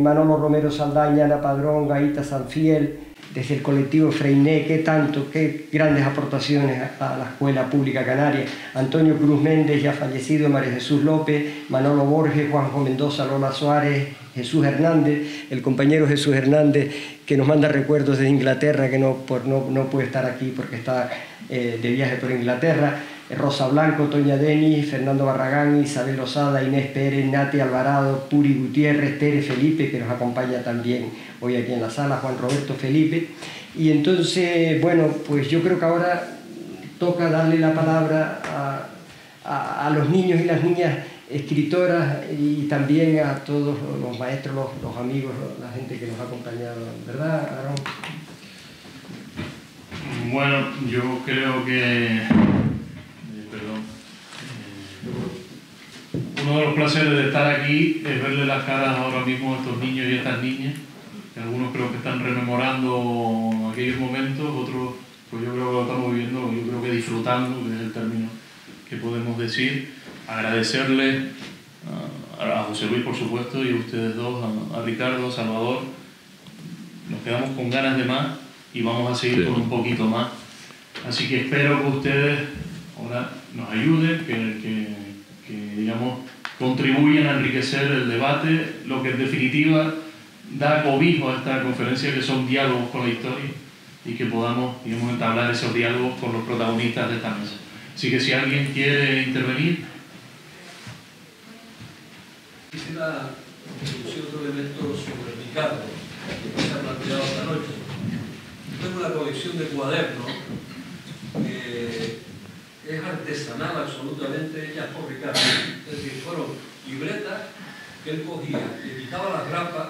Manolo Romero Saldaña, Ana Padrón, Gaita Sanfiel, desde el colectivo Freiné, qué grandes aportaciones a la escuela pública canaria. Antonio Cruz Méndez, ya fallecido, María Jesús López, Manolo Borges, Juanjo Mendoza, Lola Suárez, Jesús Hernández, el compañero Jesús Hernández, que nos manda recuerdos de Inglaterra, que no puede estar aquí porque está de viaje por Inglaterra. Rosa Blanco, Toña Denis, Fernando Barragán, Isabel Lozada, Inés Pérez, Nati Alvarado, Puri Gutiérrez, Tere Felipe, que nos acompaña también hoy aquí en la sala, Juan Roberto Felipe. Y entonces, bueno, pues yo creo que ahora toca darle la palabra a los niños y las niñas escritoras y también a todos los maestros, los amigos, la gente que nos ha acompañado, ¿verdad, Aarón?
Bueno, yo creo que uno de los placeres de estar aquí es verle las caras ahora mismo a estos niños y a estas niñas, que algunos creo que están rememorando aquellos momentos, otros pues yo creo que lo estamos viviendo, yo creo que disfrutando, que es el término que podemos decir. Agradecerle a José Luis, por supuesto, y a ustedes dos, a Ricardo, a Salvador. Nos quedamos con ganas de más y vamos a seguir con un poquito más. Así que espero que ustedes ahora nos ayuden, que digamos, contribuyen a enriquecer el debate, lo que en definitiva da cobijo a esta conferencia, que son diálogos con la historia, y que podamos, digamos, entablar esos diálogos con los protagonistas de esta mesa. Así que si alguien quiere intervenir.
Quisiera introducir otro elemento sobre Ricardo, que se ha planteado esta noche. Tengo una colección de cuadernos que es artesanal absolutamente, hechas por Ricardo. Es decir, fueron libretas que él cogía, le quitaba las grapas,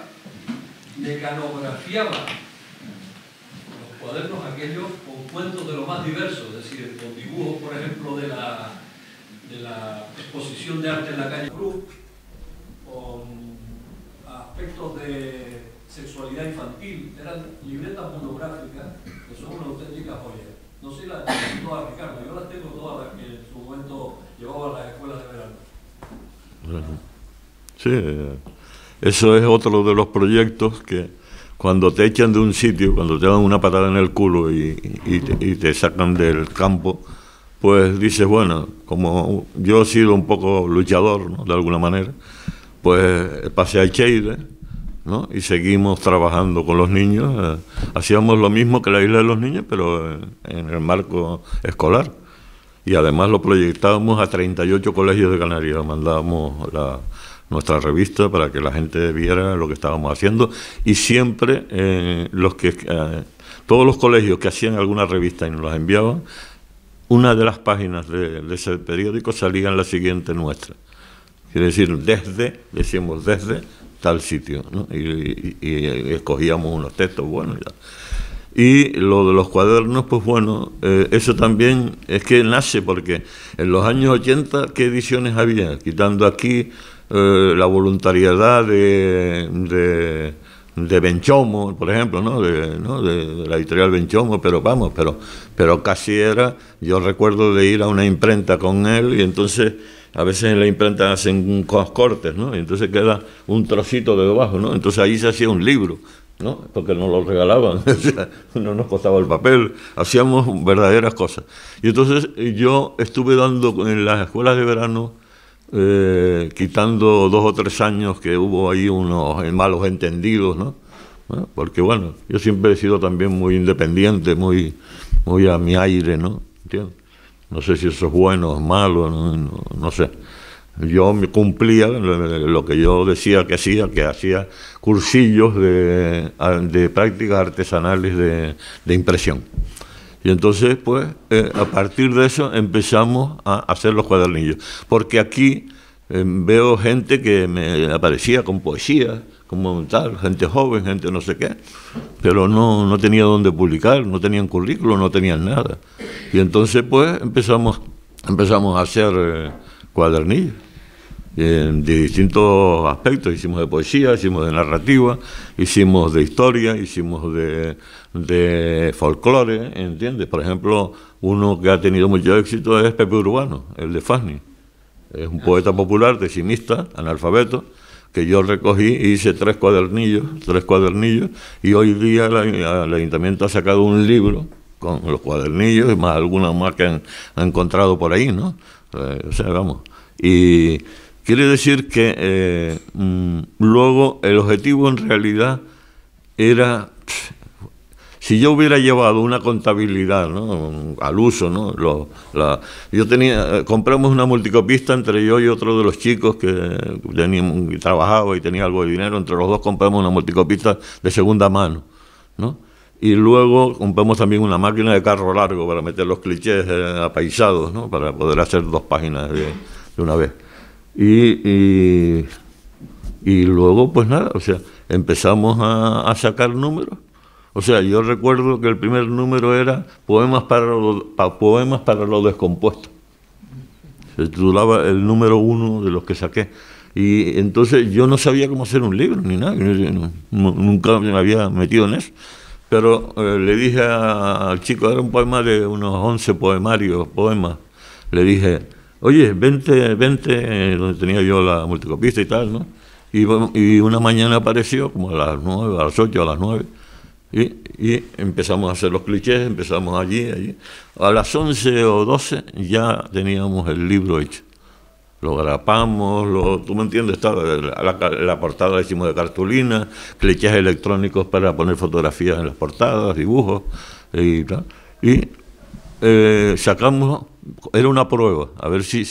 mecanografiaba los cuadernos aquellos con cuentos de lo más diversos, es decir, con dibujos, por ejemplo, de la exposición de arte en la calle Cruz, con aspectos de sexualidad infantil. Eran libretas monográficas que son una auténtica joya. No sé las tengo todas, Ricardo, yo las tengo todas las que en su momento llevaba a las escuelas de verano.
Sí, eso es otro de los proyectos que cuando te echan de un sitio, cuando te dan una patada en el culo y te sacan del campo, pues dices, bueno, como yo he sido un poco luchador, ¿no?, de alguna manera, pues pasé a Cheire, ¿no?, y seguimos trabajando con los niños. Hacíamos lo mismo que la Isla de los Niños, pero en el marco escolar. Y además lo proyectábamos a 38 colegios de Canarias, mandábamos nuestra revista, para que la gente viera lo que estábamos haciendo, y siempre todos los colegios que hacían alguna revista y nos las enviaban, una de las páginas de ese periódico salía en la siguiente nuestra. Quiere decir, decíamos desde tal sitio, ¿no? Y escogíamos unos textos buenos y tal. Y lo de los cuadernos, pues bueno, eso también es que nace porque en los años 80, ¿qué ediciones había? Quitando aquí la voluntariedad de Benchomo, por ejemplo, ¿no? De la editorial Benchomo, pero vamos, pero casi era, yo recuerdo de ir a una imprenta con él, y entonces a veces en la imprenta hacen cortes, ¿no? Y entonces queda un trocito de debajo, ¿no? Entonces ahí se hacía un libro, ¿no? Porque nos lo regalaban, o sea, no nos costaba el papel, hacíamos verdaderas cosas. Y entonces yo estuve dando en las escuelas de verano, quitando 2 o 3 años que hubo ahí unos malos entendidos, ¿no? Bueno, porque bueno, yo siempre he sido también muy independiente, muy a mi aire, ¿no? ¿Entiendes? No sé si eso es bueno o es malo, no sé. Yo me cumplía lo que yo decía que hacía cursillos de prácticas artesanales de impresión. Y entonces, pues, a partir de eso empezamos a hacer los cuadernillos. Porque aquí veo gente que me aparecía con poesía, como tal, gente joven, gente no sé qué, pero no tenía dónde publicar, no tenían currículo, no tenían nada. Y entonces, pues, empezamos a hacer cuadernillos. De distintos aspectos, hicimos de poesía, hicimos de narrativa, hicimos de historia, hicimos de folclore, ¿entiendes? Por ejemplo, uno que ha tenido mucho éxito es Pepe Urbano, el de Fagni. Es un poeta popular, decimista, analfabeto, que yo recogí y hice 3 cuadernillos, y hoy día el ayuntamiento ha sacado un libro con los cuadernillos, y más algunas más que han encontrado por ahí, ¿no? O sea, vamos. Y quiere decir que luego el objetivo en realidad era, si yo hubiera llevado una contabilidad, ¿no?, al uso, ¿no? Compramos una multicopista entre yo y otro de los chicos que trabajaba y tenía algo de dinero, entre los dos compramos una multicopista de segunda mano, ¿no? Y luego compramos también una máquina de carro largo para meter los clichés apaisados, ¿no?, para poder hacer 2 páginas de una vez. Y luego, pues nada, o sea, empezamos a sacar números. O sea, yo recuerdo que el primer número era Poemas para lo descompuesto. Se titulaba el número 1 de los que saqué. Y entonces yo no sabía cómo hacer un libro, ni nada, nunca me había metido en eso. Pero le dije al chico, era un poema de unos 11 poemas, le dije, oye, vente, donde tenía yo la multicopista y tal, ¿no? Y una mañana apareció, como a las 9, a las 8, a las 9, y empezamos a hacer los clichés, empezamos allí. A las 11 o 12 ya teníamos el libro hecho. Lo grapamos, tú me entiendes, la portada la hicimos de cartulina, clichés electrónicos para poner fotografías en las portadas, dibujos y tal. Y sacamos, era una prueba, a ver si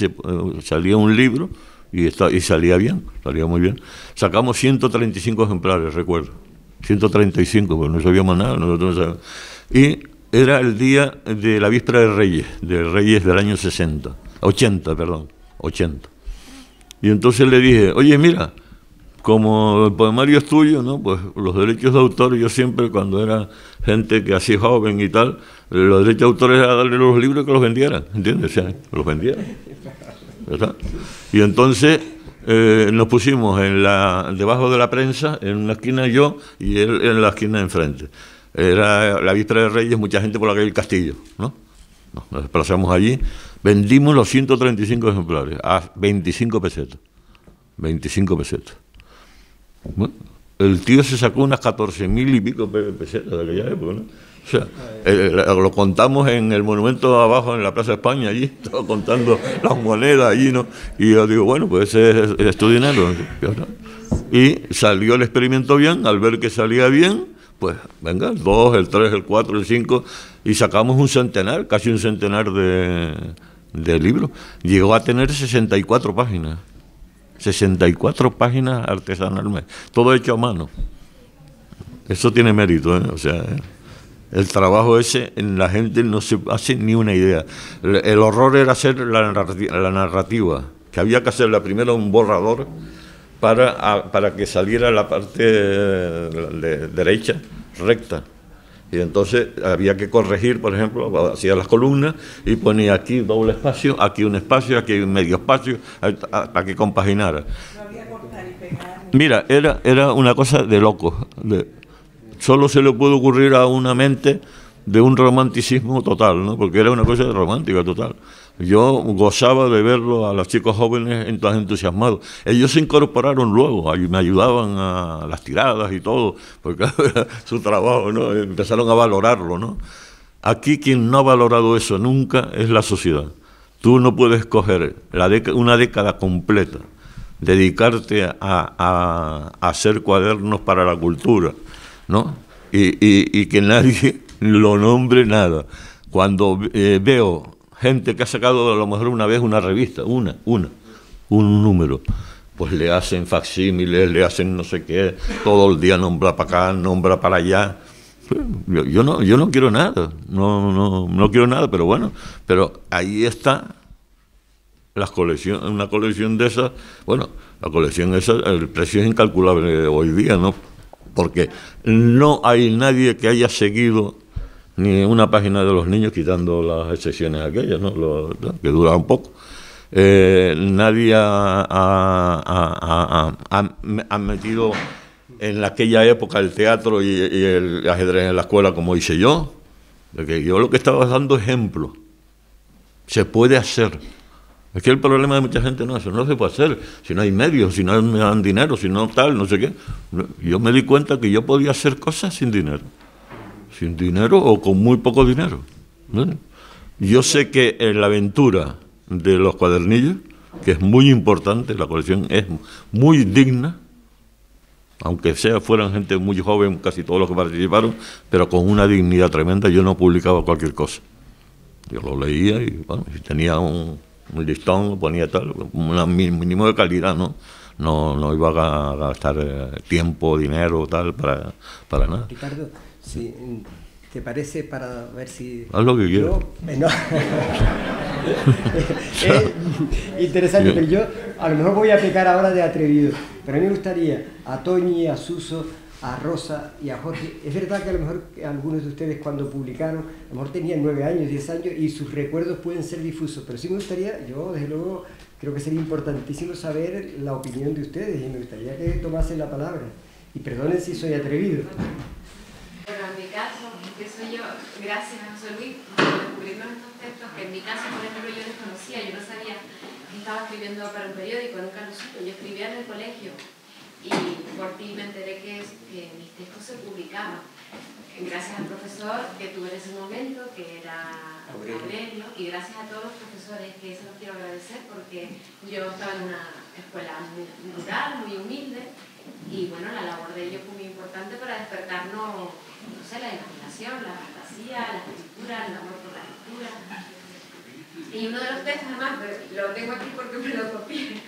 salía un libro, y salía bien, salía muy bien. Sacamos 135 ejemplares, recuerdo. 135, pues no sabíamos nada, nosotros no sabíamos. Y era el día de la víspera de Reyes del año 80. Y entonces le dije, oye, mira, como el poemario es tuyo, ¿no?, pues los derechos de autor, yo siempre, cuando era gente que así joven y tal, los derechos de autor era darle los libros que los vendieran, ¿entiendes? O sea, los vendieran, ¿verdad? Y entonces nos pusimos debajo de la prensa, en una esquina yo y él en la esquina de enfrente. Era la víspera de Reyes, mucha gente por la calle del Castillo, ¿no? Nos desplazamos allí, vendimos los 135 ejemplares a 25 pesetas. 25 pesetas. Bueno, el tío se sacó unas 14.000 y pico pesetas de aquella época, ¿no? O sea, lo contamos en el monumento abajo en la Plaza de España, allí, estaba contando las monedas allí, ¿no? Y yo digo, bueno, pues ese es tu dinero. Y salió el experimento bien, al ver que salía bien, pues venga, el 2, el 3, el 4, el 5, y sacamos casi un centenar de libros. Llegó a tener 64 páginas. 64 páginas artesanalmente, todo hecho a mano. Eso tiene mérito, ¿eh? O sea, el trabajo ese en la gente no se hace ni una idea. El horror era hacer la narrativa, que había que hacerla primero un borrador para que saliera la parte derecha, recta. Y entonces había que corregir, por ejemplo, hacía las columnas y ponía aquí doble espacio, aquí un espacio, aquí un medio espacio, para que compaginara.
No había cortar y pegar.
Mira, era una cosa de locos. Solo se le puede ocurrir a una mente de un romanticismo total, ¿no? Porque era una cosa romántica total. Yo gozaba de verlo a los chicos jóvenes entusiasmados. Ellos se incorporaron luego, me ayudaban a las tiradas y todo, porque era su trabajo, ¿no? Empezaron a valorarlo, ¿no? Aquí quien no ha valorado eso nunca es la sociedad. Tú no puedes coger una década completa, dedicarte a hacer cuadernos para la cultura, ¿no? Y que nadie lo nombre nada. Cuando veo gente que ha sacado a lo mejor una vez una revista, un número, pues le hacen facsímiles, le hacen no sé qué, todo el día nombra para acá, nombra para allá. Yo no quiero nada, no quiero nada, pero bueno, pero ahí está una colección de esas. Bueno, la colección esa, el precio es incalculable hoy día, ¿no? Porque no hay nadie que haya seguido ni una página de los niños, quitando las excepciones aquellas, ¿no? Que dura un poco. Nadie ha metido en aquella época el teatro y el ajedrez en la escuela como hice yo. Porque yo lo que estaba dando ejemplo. Se puede hacer. Es que el problema de mucha gente no se puede hacer, si no hay medios, si no me dan dinero, si no tal, no sé qué. Yo me di cuenta que yo podía hacer cosas sin dinero o con muy poco dinero, ¿no? Yo sé que en la aventura de los cuadernillos, que es muy importante, la colección es muy digna, aunque fueran gente muy joven, casi todos los que participaron, pero con una dignidad tremenda. Yo no publicaba cualquier cosa. Yo lo leía y, bueno, si tenía un listón, lo ponía tal, un mínimo de calidad, ¿no? No iba a gastar tiempo, dinero, tal, para nada.
Ricardo, si te parece, para ver si...
Haz lo que quieras.
Interesante, pero yo a lo mejor voy a pecar ahora de atrevido, pero a mí me gustaría a Toñi, a Suso, a Rosa y a Jorge. Es verdad que a lo mejor algunos de ustedes cuando publicaron, a lo mejor tenían 9 años, 10 años y sus recuerdos pueden ser difusos, pero sí me gustaría, yo desde luego creo que sería importantísimo saber la opinión de ustedes y me gustaría que tomasen la palabra. Y perdonen si soy atrevido.
Bueno, en mi caso, que soy yo, gracias a José Luis por descubrirnos estos textos que en mi caso, por ejemplo, yo desconocía, yo no sabía que estaba escribiendo para un periódico, nunca lo supe, yo escribía en el colegio y por ti me enteré que mis textos se publicaban. Gracias al profesor que tuve en ese momento, que era Aurelio, y gracias a todos los profesores, que eso los quiero agradecer porque yo estaba en una escuela muy rural, muy humilde, y bueno, la labor de ellos fue muy importante para despertarnos, no sé, la imaginación, la fantasía, la escritura, el amor por la lectura. Y uno de los textos, además, lo tengo aquí porque me lo copié.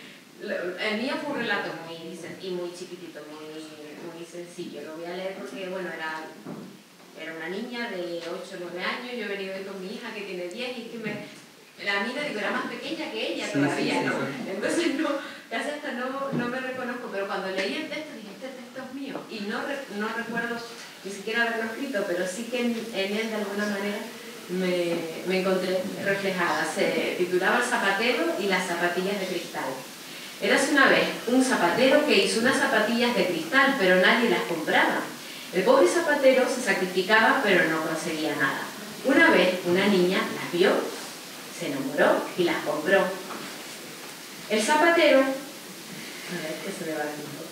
El mío fue un relato muy chiquitito, muy sencillo. Lo voy a leer porque, bueno, era una niña de 8 o 9 años, yo he venido hoy con mi hija que tiene 10 y es que la mira, digo, era más pequeña que ella todavía, ¿no? Entonces casi hasta no me reconozco, pero cuando leí el texto dije, este texto es mío, y no recuerdo ni siquiera haberlo escrito, pero sí que en él de alguna manera me encontré reflejada. Se titulaba El zapatero y las zapatillas de cristal. Érase una vez un zapatero que hizo unas zapatillas de cristal, pero nadie las compraba. El pobre zapatero se sacrificaba, pero no conseguía nada. Una vez una niña las vio, se enamoró y las compró. El zapatero... A ver, que se me va aquí un poco.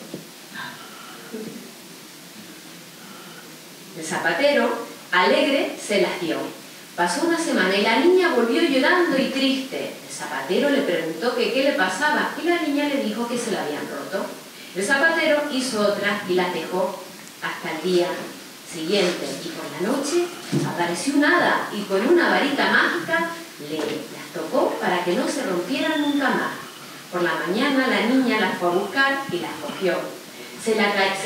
El zapatero, alegre, se las dio. Pasó una semana y la niña volvió llorando y triste. El zapatero le preguntó que qué le pasaba y la niña le dijo que se la habían roto. El zapatero hizo otras y las dejó hasta el día siguiente. Y por la noche apareció un hada y con una varita mágica las tocó para que no se rompieran nunca más. Por la mañana la niña las fue a buscar y las cogió. Se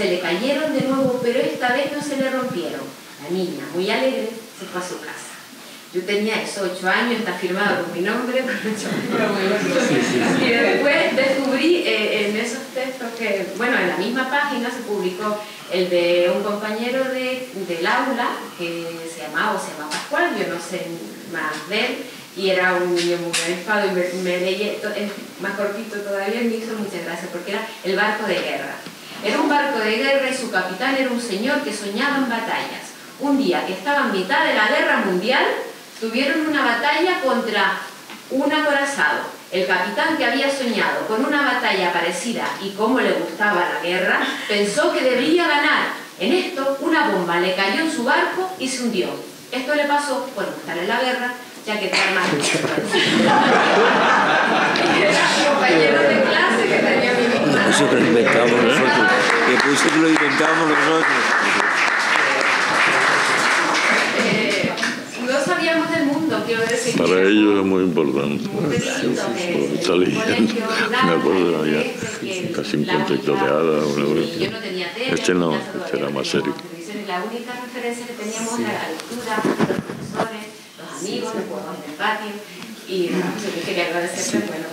le cayeron de nuevo, pero esta vez no se le rompieron. La niña, muy alegre, se fue a su casa. Yo tenía eso, 8 años, está firmado con mi nombre, y después descubrí en esos textos que, bueno, en la misma página se publicó el de un compañero del aula que se llama Pascual, yo no sé más de él, y era un niño muy avispado y me leí, más cortito todavía, y me hizo muchas gracias porque era el barco de guerra. Era un barco de guerra y su capitán era un señor que soñaba en batallas. Un día que estaba en mitad de la guerra mundial, tuvieron una batalla contra un acorazado. El capitán, que había soñado con una batalla parecida y cómo le gustaba la guerra, pensó que debía ganar. En esto, una bomba le cayó en su barco y se hundió. Esto le pasó por estar en la guerra, ya que tenía más y era compañero de clase que tenía mi misma.
Eso que lo inventamos nosotros. Que puso que lo inventamos nosotros.
No sabíamos del mundo, quiero decir.
Para ellos es muy importante. Está leyendo. Me acuerdo ya, casi un contexto de hada. Este no, este era más serio.
La única referencia que teníamos era la lectura, los profesores, los amigos, los juegos en el patio. Y yo quería agradecerles, bueno,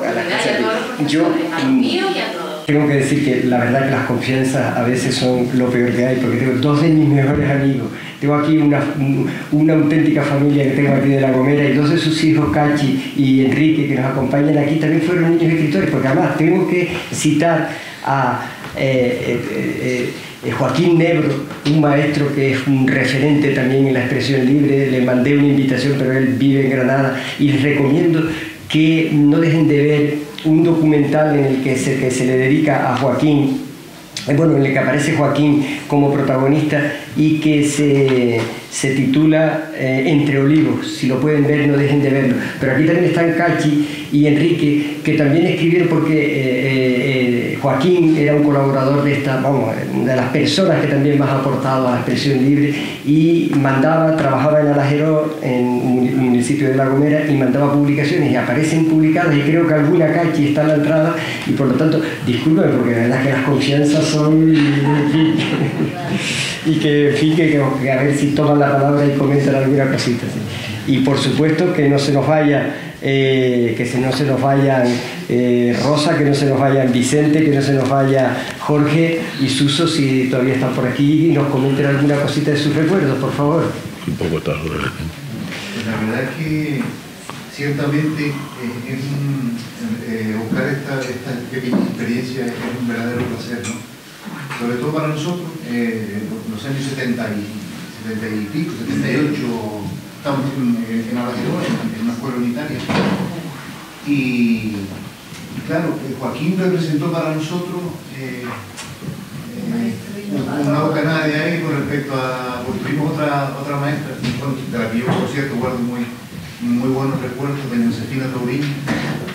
a la
casa de todos los profesores, a los míos y a todos.
Tengo que decir que la verdad que las confianzas a veces son lo peor que hay, porque tengo 2 de mis mejores amigos. Tengo aquí una auténtica familia que tengo aquí de La Gomera, y 2 de sus hijos, Cachi y Enrique, que nos acompañan aquí, también fueron niños escritores, porque además tengo que citar a Joaquín Nebro, un maestro que es un referente también en la expresión libre. Le mandé una invitación, pero él vive en Granada, y les recomiendo que no dejen de ver un documental en el que se le dedica a Joaquín, bueno, en el que aparece Joaquín como protagonista, y que se titula Entre Olivos. Si lo pueden ver, no dejen de verlo. Pero aquí también están Cachi y Enrique, que también escribieron, porque Joaquín era un colaborador de esta, una de las personas que también más ha aportado a la expresión libre, y trabajaba en Alajero, en un municipio de La Gomera, y mandaba publicaciones, y aparecen publicadas, y creo que alguna Cachi está en la entrada, y por lo tanto, discúlpeme, porque la verdad es que las confianzas son... y que, en fin, que a ver si toman la palabra y comentan alguna cosita. ¿Sí? Y por supuesto que no se nos vaya, Rosa, que no se nos vayan Vicente, que no se nos vaya Jorge y Suso, si todavía están por aquí, y nos comenten alguna cosita de sus recuerdos, por favor.
Un poco tarde.
La verdad es que ciertamente buscar esta pequeña experiencia es un verdadero placer, ¿no? Sobre todo para nosotros, los años 70 y pico, 78, estamos en Alajero, en una escuela unitaria. Y claro, Joaquín representó para nosotros una bocanada de aire con respecto a... Porque tuvimos otra maestra, de la que yo, por cierto, guardo muy buenos recuerdos, de Josefina Taurín,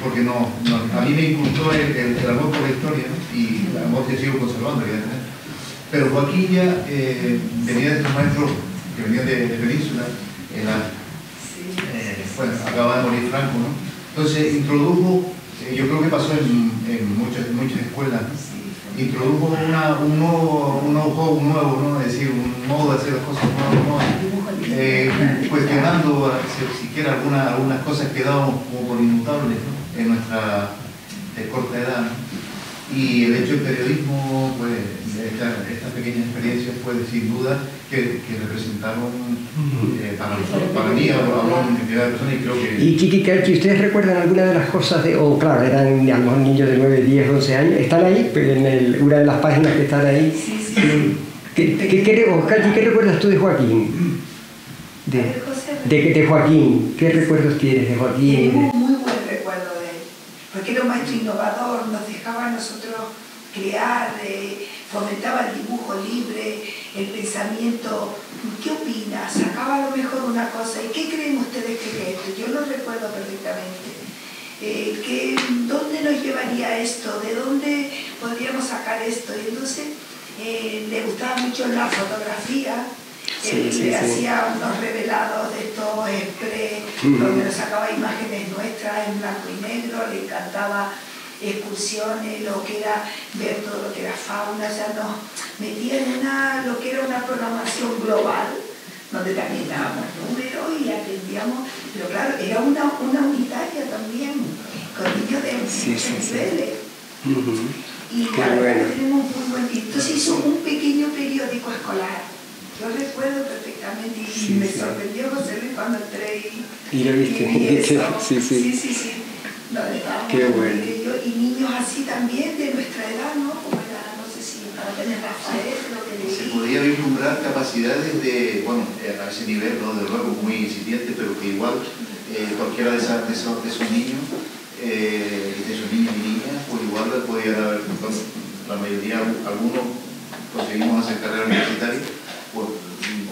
porque a mí me inculcó el amor por la historia, ¿no? Y el amor que sigo conservando, evidentemente. Pero Joaquín ya venía de estos maestros que venían de Península, bueno, acababa de morir Franco, ¿no? Entonces introdujo, yo creo que pasó en muchas escuelas, ¿no? Introdujo un nuevo juego, ¿no? Es decir, un modo de hacer las cosas nuevo, cuestionando siquiera algunas cosas que dábamos como por inmutables, ¿no? En nuestra corta edad, ¿no? Y el hecho del periodismo, pues, estas pequeñas experiencias, pues, sin duda, que representaron para mí, hablo en cantidad de personas, y creo que...
Y Kiki, Cachi, ¿ustedes recuerdan alguna de las cosas claro, eran a lo mejor niños de 9, 10, 11 años, están ahí, en una de las páginas que están ahí? Sí. Cachi, ¿qué recuerdas tú de Joaquín? De Joaquín, ¿qué recuerdos tienes de Joaquín?
Tengo muy buen recuerdo de él, porque era un maestro innovador, nos dejaba a nosotros crear, fomentaba el dibujo libre, el pensamiento. ¿Qué opinas? Sacaba a lo mejor una cosa, ¿y qué creen ustedes que es esto? Yo lo recuerdo perfectamente. ¿Dónde nos llevaría esto? ¿De dónde podríamos sacar esto? Y entonces le gustaba mucho la fotografía. Le hacía unos revelados de estos express, donde nos sacaba imágenes nuestras. muestras en blanco y negro, le encantaba excursiones, lo que era ver todo lo que era fauna, o sea, nos metían en lo que era una programación global, donde también dábamos números y atendíamos, pero claro, era una unitaria también, con niños de muchos niveles. Y claro, bueno, tenemos muy buen tiempo. Entonces hizo un pequeño periódico escolar. Yo recuerdo perfectamente y me sorprendió José Luis cuando entré
y lo viste.
Sí. Donde estábamos
qué bueno.
Y niños así también de nuestra edad, ¿no? Como era, no sé si para tener Rafael, lo que leí.
Se podía vislumbrar capacidades de, bueno, a ese nivel, ¿no? De luego muy incipiente, pero que igual cualquiera de esos niños, de esos niños y niñas, pues igual podían haber, bueno, la mayoría, algunos conseguimos hacer carrera universitaria, pues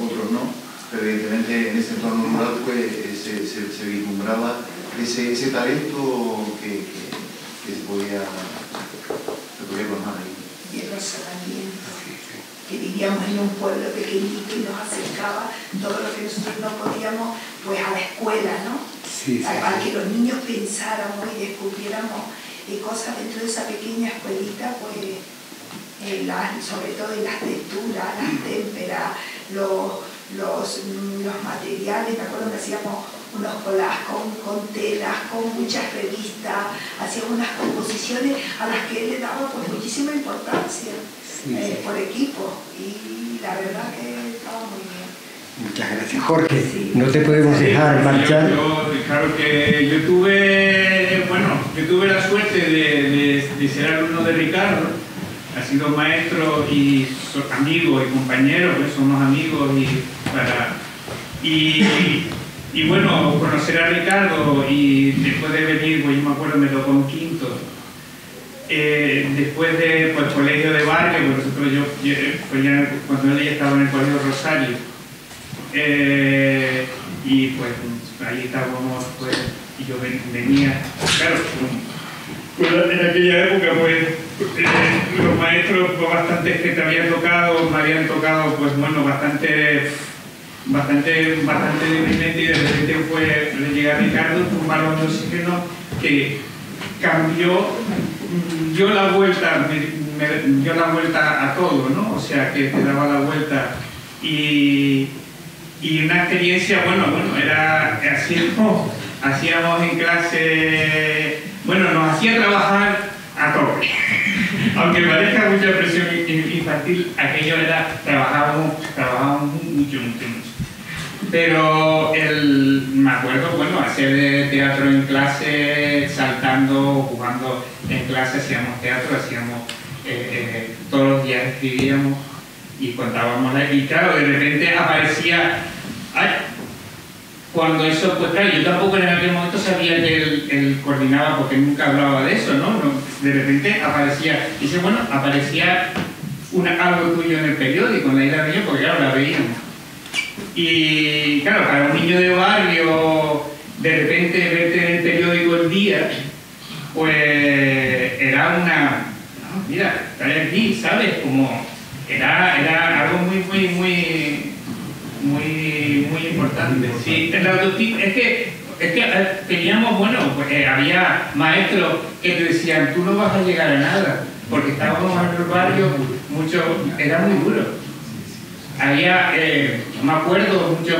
otros no, pero evidentemente en ese entorno rural pues se vislumbraba ese talento que se podía plasmar ahí.
Y Rosa también, que vivíamos en un pueblo pequeñito y nos acercaba todo lo que nosotros no podíamos, pues a la escuela, ¿no? Para que los niños pensáramos y descubriéramos cosas dentro de esa pequeña escuelita, pues sobre todo en las texturas, las témperas, los materiales. Me acuerdo que hacíamos unos collages con telas, con muchas revistas, hacíamos unas composiciones a las que él le daba pues muchísima importancia por equipo, y la verdad que estaba muy bien.
Muchas gracias, Jorge. No te podemos dejar marchar.
Claro que yo tuve la suerte de ser alumno de Ricardo. Ha sido maestro y amigo y compañero, pues somos amigos y bueno, conocer a Ricardo y después de venir, pues yo me acuerdo, me tocó en quinto. Después de pues, colegio de barrio, pues nosotros cuando él ya estaba en el colegio Rosario, y pues ahí estábamos, pues, y yo venía, claro, en aquella época pues los maestros pues, bastantes que te habían tocado, me habían tocado pues bueno, bastante deprimente, y de repente le llega a Ricardo un balón de oxígeno que cambió, dio la vuelta a todo, ¿no? O sea, que te daba la vuelta y una experiencia, bueno, era hacíamos en clase, bueno, nos hacía trabajar a tope. Aunque parezca mucha presión infantil, aquello era, trabajábamos mucho. Pero me acuerdo, bueno, hacer teatro en clase, saltando, jugando en clase, hacíamos teatro, todos los días escribíamos y contábamos, y claro, de repente aparecía, cuando eso, pues claro, yo tampoco en aquel momento sabía que él coordinaba, porque nunca hablaba de eso, ¿no? De repente aparecía algo tuyo en el periódico, en la isla de niños, porque claro, la veíamos. Y claro, para un niño de barrio, de repente verte en el periódico El Día, pues era mira, estar aquí, ¿sabes? Como era algo muy importante. Sí, es que teníamos, bueno, pues, había maestros que te decían, tú no vas a llegar a nada, porque estábamos en el barrio, era muy duro. Había, no me acuerdo, muchos,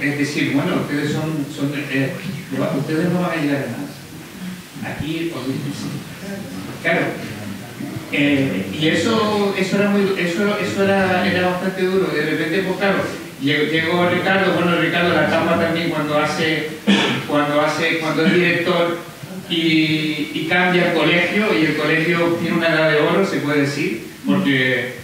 es decir, bueno, ustedes ustedes no van a llegar a nada. Aquí, claro. Y eso era bastante duro. De repente, pues claro, llegó Ricardo, bueno, Ricardo la etapa también cuando es director y cambia el colegio, y el colegio tiene una edad de oro, se puede decir, porque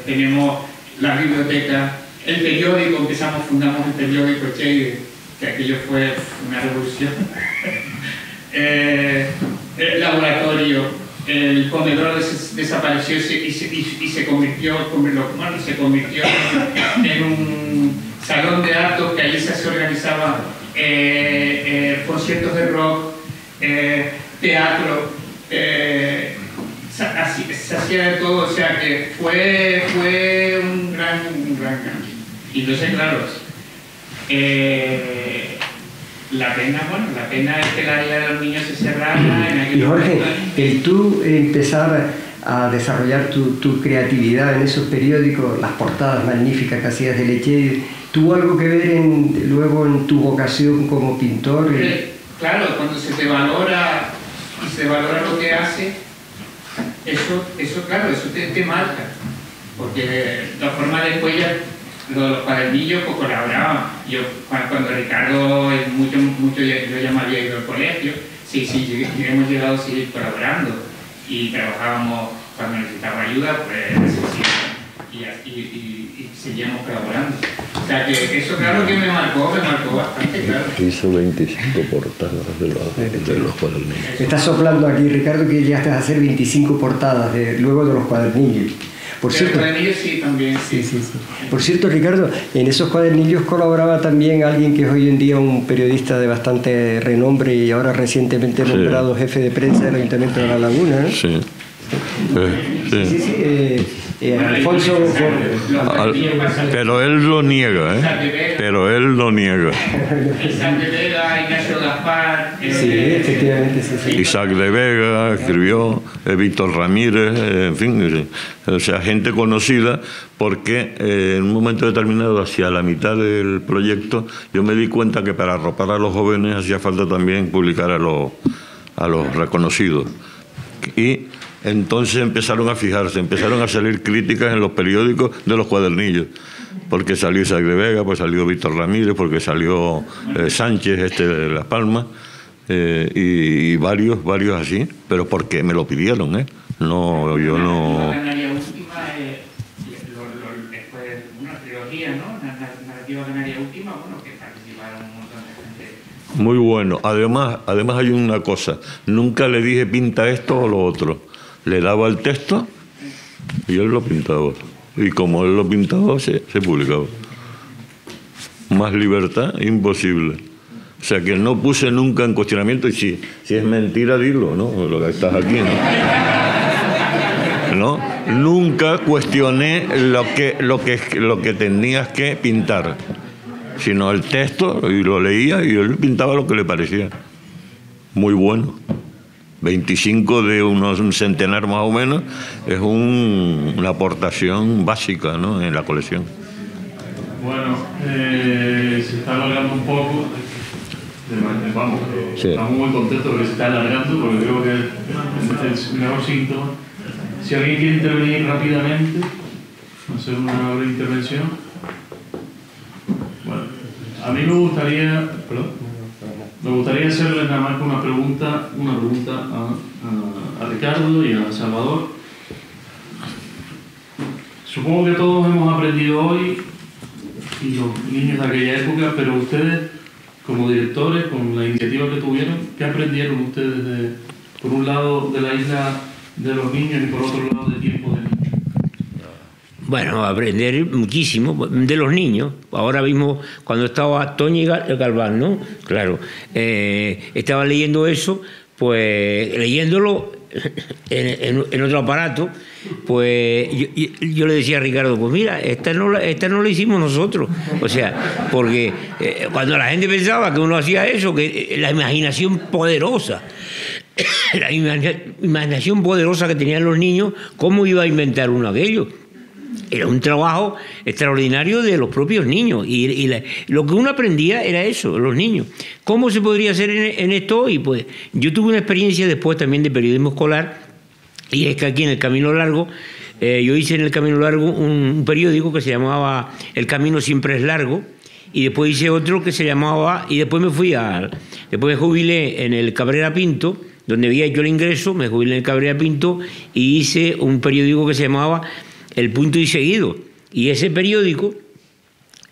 tenemos la biblioteca, el periódico, fundamos el periódico Cheide, que aquello fue una revolución. El laboratorio, el comedor desapareció y se convirtió en un salón de actos, que allí se organizaban conciertos de rock, teatro, se hacía de todo, o sea que fue un gran cambio. Y entonces, claro, la pena es que la isla de los niños se cerrara en aquel
Y Jorge,
momento.
el tú empezar a desarrollar tu creatividad en esos periódicos, las portadas magníficas que hacías de Leche, ¿tuvo algo que ver luego en tu vocación como pintor?
Claro, cuando se te valora y se valora lo que hace, eso claro, eso te marca. Porque de todas formas después ya los cuadernillos pues colaboraban. Yo cuando Ricardo mucho yo ya me había ido al colegio, sí, hemos llegado a seguir colaborando y trabajábamos cuando necesitaba ayuda, pues y seguíamos colaborando. O sea que eso claro que me marcó bastante, claro.
Hizo 25 portadas de los cuadernillos.
Estás soplando aquí, Ricardo, que llegaste a hacer 25 portadas luego de los cuadernillos. Por cierto,
los cuadernillos sí, también, sí.
Por cierto, Ricardo, en esos cuadernillos colaboraba también alguien que es hoy en día un periodista de bastante renombre y ahora recientemente nombrado jefe de prensa del Ayuntamiento de La Laguna, ¿no?
Sí.
Alfonso.
Pero él lo niega, Pero él lo niega.
Isaac de Vega, Ignacio Gaspar.
Sí, efectivamente, sí.
Isaac de Vega escribió, Víctor Ramírez, en fin, o sea, gente conocida, porque en un momento determinado, hacia la mitad del proyecto, yo me di cuenta que para arropar a los jóvenes hacía falta también publicar a los reconocidos. Y entonces empezaron a fijarse, empezaron a salir críticas en los periódicos de los cuadernillos, porque salió Isaac de Vega, pues salió Víctor Ramírez, porque salió Sánchez, de Las Palmas, y varios así, pero porque me lo pidieron, No, yo no...
La Canaria Última después una trilogía, ¿no? Narrativa Canaria Última, bueno, que participaron un montón de gente.
Muy bueno. Además hay una cosa, nunca le dije pinta esto o lo otro. Le daba el texto y él lo pintaba. Y como él lo pintaba, se publicaba. Más libertad, imposible. O sea que no puse nunca en cuestionamiento, y si es mentira, dilo, ¿no? Lo que estás aquí, ¿no? Nunca cuestioné lo que tenías que pintar, sino el texto, y lo leía y él pintaba lo que le parecía. Muy bueno. 25 de un centenar más o menos es una aportación básica, ¿no?, en la colección.
Bueno, se está alargando un poco. Vamos, estamos muy contentos porque se está alargando, porque creo que es el mejor síntoma. Si alguien quiere intervenir rápidamente, hacer una breve intervención. Bueno, a mí me gustaría hacerle nada más una pregunta a Ricardo y a Salvador. Supongo que todos hemos aprendido hoy, y los niños de aquella época, pero ustedes, como directores, con la iniciativa que tuvieron, ¿qué aprendieron ustedes por un lado de la isla de los niños y por otro lado de Tiempo de Niños?
Bueno, aprender muchísimo de los niños. Ahora mismo, cuando estaba Toñi Galván, ¿no? Claro, estaba leyendo eso, pues leyéndolo en otro aparato, pues yo le decía a Ricardo, pues mira, esta no la hicimos nosotros. O sea, porque cuando la gente pensaba que uno hacía eso, que la imaginación poderosa, la imaginación poderosa que tenían los niños, ¿cómo iba a inventar uno aquello? Era un trabajo extraordinario de los propios niños, y lo que uno aprendía era eso, los niños. ¿Cómo se podría hacer en esto hoy? Pues yo tuve una experiencia después también de periodismo escolar, y es que aquí en el Camino Largo, yo hice en el Camino Largo un periódico que se llamaba El Camino Siempre es Largo, y después hice otro que se llamaba, y después después me jubilé en el Cabrera Pinto, donde había hecho el ingreso, me jubilé en el Cabrera Pinto, y hice un periódico que se llamaba El Punto y Seguido. Y ese periódico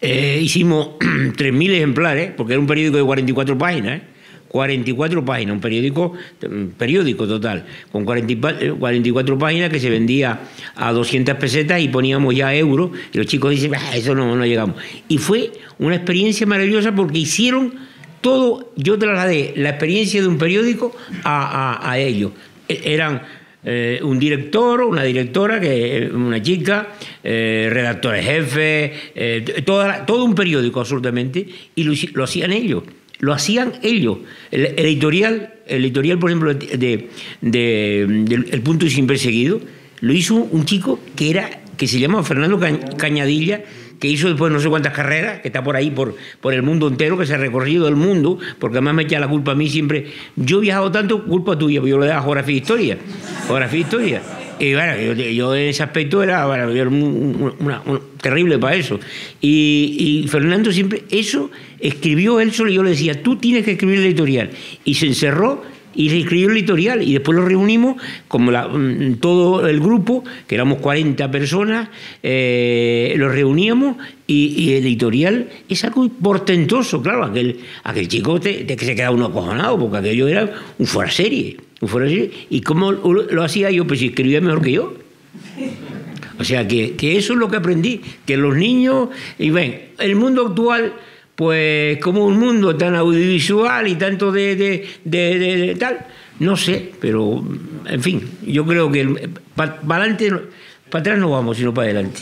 hicimos 3.000 ejemplares, porque era un periódico de 44 páginas, 44 páginas, un periódico total, con 44 páginas, que se vendía a 200 pesetas y poníamos ya euros, y los chicos dicen, eso no llegamos. Y fue una experiencia maravillosa, porque hicieron todo, yo trasladé la experiencia de un periódico a ellos. Eran un director, una directora, una chica, redactores jefes, todo un periódico absolutamente, y lo hacían ellos. lo hacían ellos. El editorial, por ejemplo, del El Punto y Sin Perseguido, lo hizo un chico que se llama Fernando Cañadilla, que hizo después no sé cuántas carreras, que está por ahí, por el mundo entero, que se ha recorrido el mundo, porque además me echa la culpa a mí siempre. Yo he viajado tanto, culpa tuya, porque yo le daba geografía e historia. Y bueno, yo en ese aspecto era terrible para eso. Y Fernando siempre, eso escribió él solo, y yo le decía, tú tienes que escribir el editorial. Y se encerró y se escribió el editorial, y después lo reunimos como todo el grupo, que éramos 40 personas, lo reuníamos, y el editorial es algo portentoso, claro, aquel chico que se quedaba uno acojonado, porque aquello era un fuera serie. ¿Y cómo lo hacía yo? Pues escribía mejor que yo. O sea, que eso es lo que aprendí, que los niños, y ven, el mundo actual, pues como un mundo tan audiovisual y tanto de tal, no sé, pero en fin, yo creo que para adelante, para atrás no vamos, sino para adelante.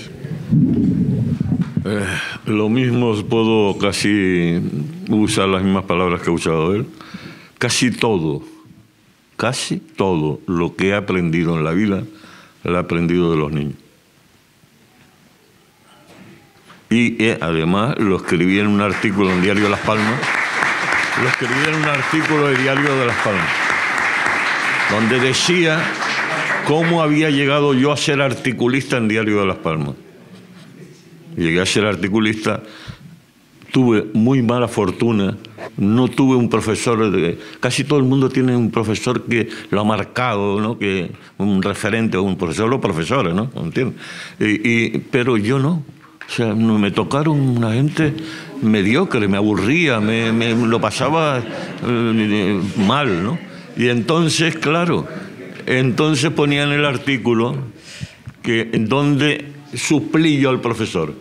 Lo mismo puedo casi usar las mismas palabras que ha usado él. Casi todo lo que he aprendido en la vida, lo he aprendido de los niños. Y además lo escribí en un artículo en Diario de Las Palmas, donde decía cómo había llegado yo a ser articulista en Diario de Las Palmas. Llegué a ser articulista, tuve muy mala fortuna, no tuve un profesor, casi todo el mundo tiene un profesor que lo ha marcado, ¿no? Que un referente, un profesor o profesora, ¿no? ¿Entiendes? Pero yo no. O sea, me tocaron una gente mediocre, me aburría, me lo pasaba mal, ¿no? Y entonces, claro, ponía en el artículo donde suplí yo al profesor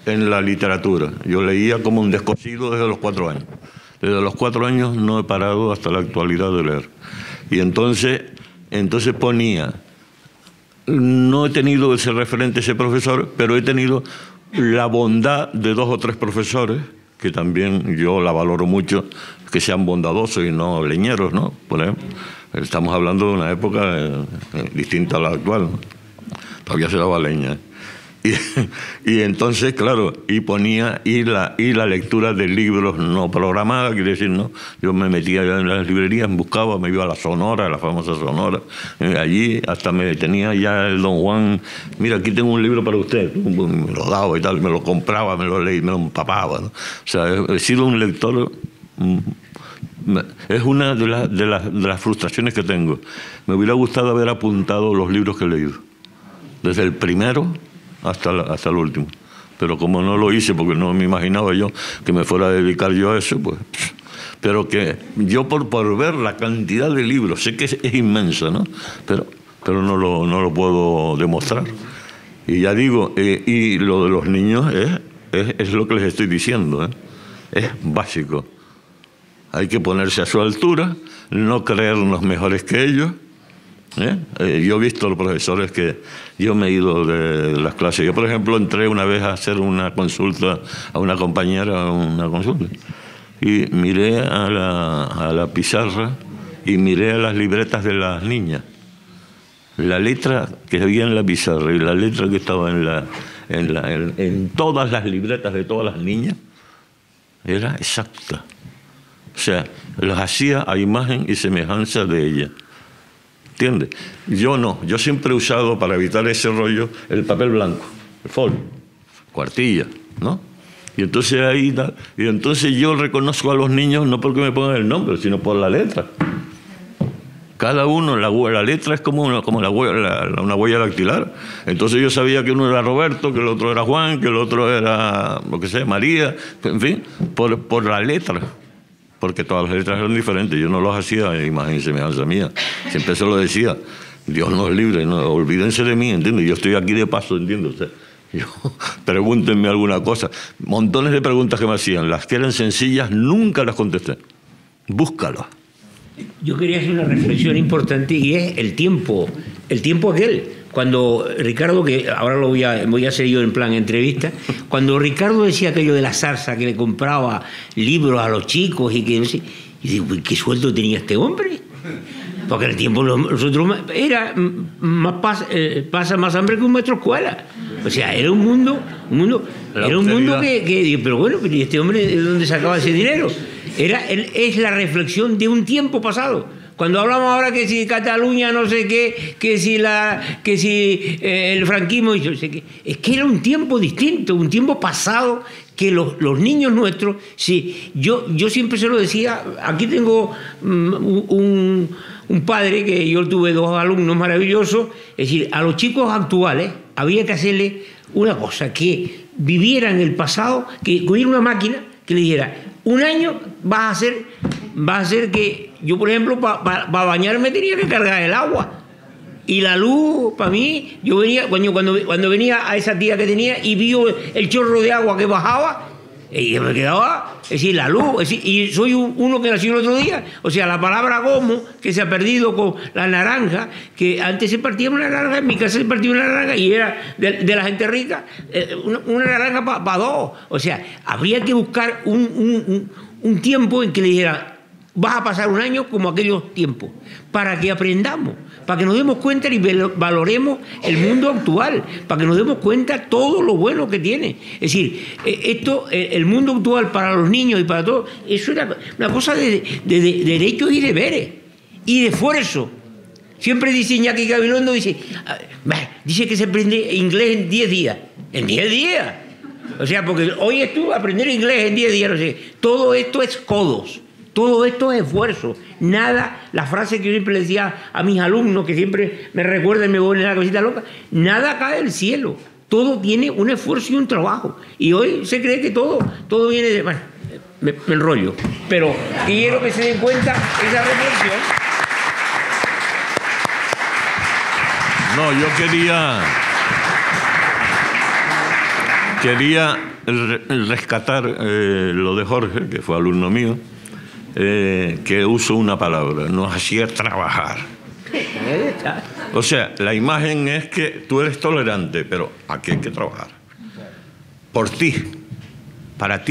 en la literatura. Yo leía como un descosido desde los 4 años. Desde los 4 años no he parado hasta la actualidad de leer. Y entonces ponía... No he tenido ese referente, ese profesor, pero he tenido la bondad de 2 o 3 profesores, que también yo la valoro mucho, que sean bondadosos y no leñeros, ¿no? Por ejemplo, estamos hablando de una época distinta a la actual, ¿no? Todavía se daba leña. Y entonces, claro, ponía la lectura de libros no programadas, quiere decir, ¿no? Yo me metía en las librerías, buscaba, me iba a la Sonora, la famosa Sonora, allí hasta me detenía ya el don Juan, mira, aquí tengo un libro para usted, me lo daba y tal, me lo compraba, me lo leí, me lo empapaba, ¿no? O sea, he sido un lector, es una de las frustraciones que tengo. Me hubiera gustado haber apuntado los libros que he leído, desde el primero hasta el último, pero como no lo hice porque no me imaginaba yo que me fuera a dedicar yo a eso, pues, pero que yo por ver la cantidad de libros, sé que es inmensa, ¿no? Pero no lo puedo demostrar. Y ya digo, y lo de los niños es lo que les estoy diciendo, es básico. Hay que ponerse a su altura, no creernos mejores que ellos. Yo he visto a los profesores que yo me he ido de las clases. Yo, por ejemplo, entré una vez a hacer una consulta a una compañera, y miré a la pizarra y miré a las libretas de las niñas. La letra que había en la pizarra y la letra que estaba en todas las libretas de todas las niñas era exacta. O sea, las hacía a imagen y semejanza de ella. ¿Entiendes? Yo no. Yo siempre he usado, para evitar ese rollo, el papel blanco, el folio, cuartilla, ¿no? Y entonces yo reconozco a los niños no porque me pongan el nombre, sino por la letra. Cada uno, la letra es como una huella dactilar. Entonces yo sabía que uno era Roberto, que el otro era Juan, que el otro era, lo que sé, María, en fin, por la letra. Porque todas las letras eran diferentes. Yo no los hacía a imagen y semejanza mía. Siempre se lo decía. Dios nos libre, no, olvídense de mí, ¿entiendes? Yo estoy aquí de paso, ¿entiendes? O sea, pregúntenme alguna cosa. Montones de preguntas que me hacían. Las que eran sencillas, nunca las contesté. Búscalas.
Yo quería hacer una reflexión importante y es el tiempo aquel. cuando Ricardo, que ahora lo voy a hacer yo en plan entrevista, cuando Ricardo decía aquello de la zarza, que le compraba libros a los chicos y que no sé, y digo, ¿qué sueldo tenía este hombre? Porque en el tiempo nosotros era pasa más hambre que un maestro escuela. O sea, era un mundo que pero bueno, ¿y este hombre de dónde sacaba ese dinero? Es la reflexión de un tiempo pasado. Cuando hablamos ahora que si Cataluña no sé qué, que si el franquismo y no sé qué, es que era un tiempo distinto, un tiempo pasado que los niños nuestros, sí, yo siempre se lo decía, aquí tengo un padre que yo tuve 2 alumnos maravillosos, es decir, a los chicos actuales había que hacerle una cosa, que vivieran el pasado, que hubiera una máquina que le dijera, un año vas a hacer que yo, por ejemplo, para bañarme tenía que cargar el agua. Y la luz, para mí, yo venía, cuando venía a esa tía que tenía y vio el chorro de agua que bajaba, y me quedaba, es decir, la luz, es decir, y soy uno que nació el otro día, o sea, la palabra gomo, que se ha perdido con la naranja, que antes se partía una naranja, en mi casa se partía una naranja y era de la gente rica, una naranja para 2, o sea, habría que buscar un tiempo en que le dijera, vas a pasar un año como aquellos tiempos, para que aprendamos, para que nos demos cuenta y valoremos el mundo actual, para que nos demos cuenta todo lo bueno que tiene. Es decir, el mundo actual para los niños y para todos, eso era una cosa de derechos y deberes, y de esfuerzo. Siempre dice Iñaki Gabilondo, dice que se aprende inglés en 10 días. ¿En 10 días? O sea, porque hoy aprender inglés en 10 días, no sé. Todo esto es codos. Todo esto es esfuerzo. Nada, la frase que yo siempre le decía a mis alumnos, que siempre me recuerdan y me ponen la cosita loca, nada cae del cielo. Todo tiene un esfuerzo y un trabajo. Y hoy se cree que todo viene de... Bueno, me enrollo. Pero quiero que se den cuenta esa reflexión.
No, yo quería rescatar lo de Jorge, que fue alumno mío, que uso una palabra, nos hacía trabajar. O sea, la imagen es que tú eres tolerante, pero aquí hay que trabajar. Por ti, para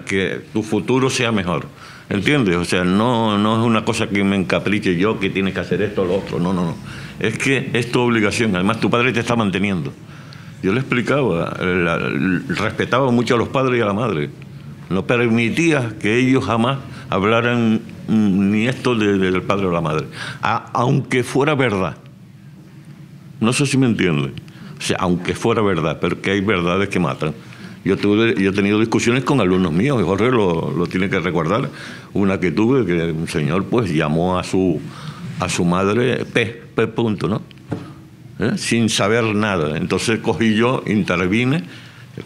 que tu futuro sea mejor. ¿Entiendes? O sea, no es una cosa que me encapriche yo, que tienes que hacer esto o lo otro. No. Es que es tu obligación. Además, tu padre te está manteniendo. Yo le explicaba, respetaba mucho a los padres y a la madre. No permitía que ellos jamás hablaran ni esto del padre o la madre. Aunque fuera verdad. No sé si me entienden. O sea, aunque fuera verdad, pero que hay verdades que matan. Yo he tenido discusiones con alumnos míos, y Jorge lo tiene que recordar. Una que tuve, que un señor pues llamó a su madre P punto, ¿no? Sin saber nada. Entonces cogí yo, intervine,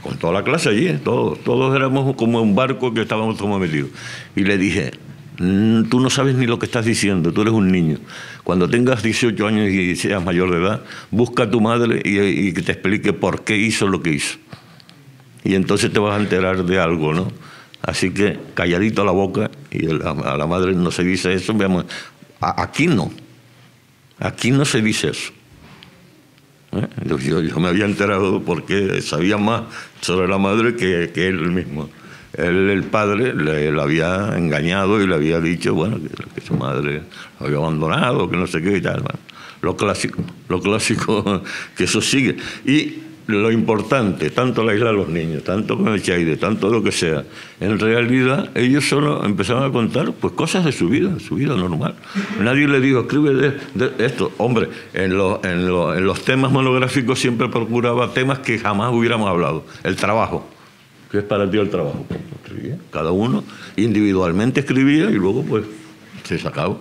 con toda la clase allí, todos éramos como un barco que estábamos todos metidos. Y le dije, tú no sabes ni lo que estás diciendo, tú eres un niño. Cuando tengas 18 años y seas mayor de edad, busca a tu madre y que te explique por qué hizo lo que hizo. Y entonces te vas a enterar de algo, ¿no? Así que calladito la boca, y a la madre no se dice eso, veamos, aquí no se dice eso. Yo me había enterado porque sabía más sobre la madre que él mismo. El padre le había engañado y le había dicho, bueno, que su madre lo había abandonado, que no sé qué y tal. Bueno, lo clásico que eso sigue. Y lo importante, tanto la isla de los niños, tanto con el Chaide, tanto lo que sea, en realidad ellos solo empezaron a contar pues cosas de su vida normal. Nadie le dijo, escribe de esto. Hombre, en los temas monográficos siempre procuraba temas que jamás hubiéramos hablado. El trabajo. ¿Qué es para ti el trabajo? Pues, escribía. Cada uno individualmente escribía y luego pues se sacaba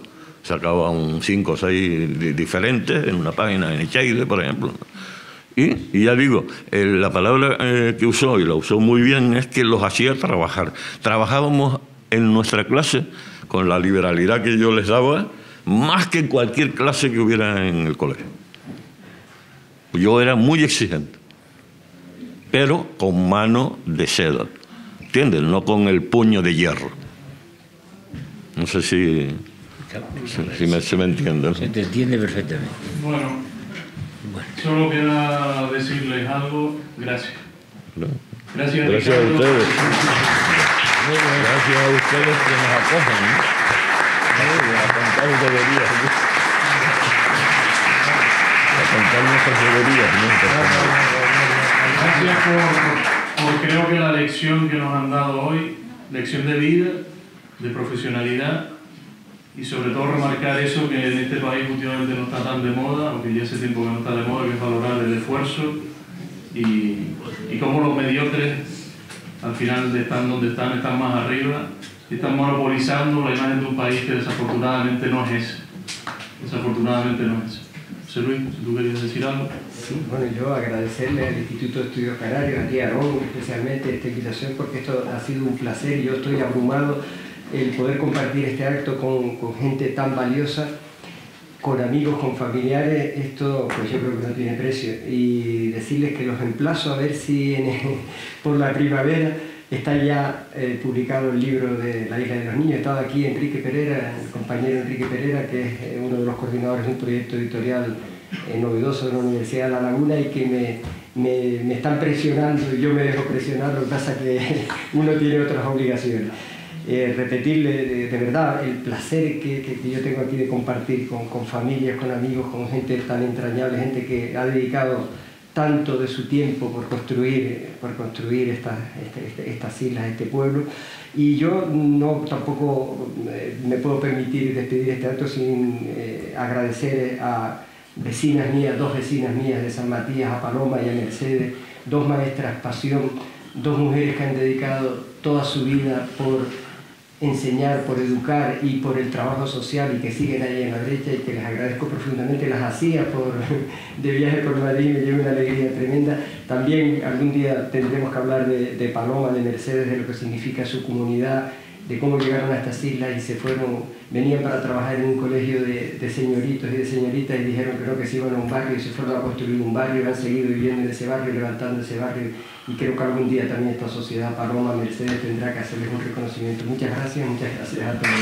un 5 o 6 diferentes en una página en el Chaide, por ejemplo. Y ya digo, la palabra que usó, y la usó muy bien, es que los hacía trabajar. Trabajábamos en nuestra clase con la liberalidad que yo les daba, más que cualquier clase que hubiera en el colegio. Yo era muy exigente, pero con mano de seda, ¿entiendes? No con el puño de hierro. No sé si se me entiende.
Se te entiende perfectamente.
Bueno, Solo queda decirles algo. Gracias. Gracias,
Gracias a
Ricardo.
ustedes. Gracias a ustedes que nos acogen, ¿no? A contar boberías, ¿no? A contar nuestras boberías, ¿no?
Gracias por creo que la lección que nos han dado hoy, lección de vida, de profesionalidad, y sobre todo remarcar eso que en este país últimamente no está tan de moda, aunque ya hace tiempo que no está de moda, que es valorar el esfuerzo y cómo los mediocres al final están donde están más arriba, y están monopolizando la imagen de un país que desafortunadamente no es ese. Desafortunadamente no es ese. José Luis, si tú querías decir algo.
Sí, bueno, yo agradecerle al Instituto de Estudios Canarios, a ti, Aarón, especialmente esta invitación, porque esto ha sido un placer y yo estoy abrumado el poder compartir este acto con gente tan valiosa, con amigos, con familiares. Esto pues yo creo que no tiene precio, y decirles que los emplazo a ver si por la primavera está ya publicado el libro de La Isla de los Niños. Ha estado aquí Enrique Pereira, el compañero Enrique Pereira, que es uno de los coordinadores de un proyecto editorial novedoso de la Universidad de La Laguna, y que me están presionando y yo me dejo presionar. Lo que pasa es que uno tiene otras obligaciones. Repetirle de verdad el placer que yo tengo aquí de compartir con familias, con amigos, con gente tan entrañable, gente que ha dedicado tanto de su tiempo por construir estas islas, este pueblo. Y yo tampoco me puedo permitir despedir este acto sin agradecer a vecinas mías, 2 vecinas mías de San Matías, a Paloma y a Mercedes, 2 maestras pasión, 2 mujeres que han dedicado toda su vida por enseñar, por educar y por el trabajo social, y que siguen ahí en la derecha, y que les agradezco profundamente. Las hacía de viaje por Madrid, me lleva una alegría tremenda. También algún día tendremos que hablar de Paloma, de Mercedes, de lo que significa su comunidad, de cómo llegaron a estas islas y venían para trabajar en un colegio de señoritos y de señoritas, y dijeron que no, que se iban a un barrio y se fueron a construir un barrio, y han seguido viviendo en ese barrio, levantando ese barrio, y creo que algún día también esta sociedad, Paloma, Mercedes, tendrá que hacerles un reconocimiento. Muchas gracias a todos.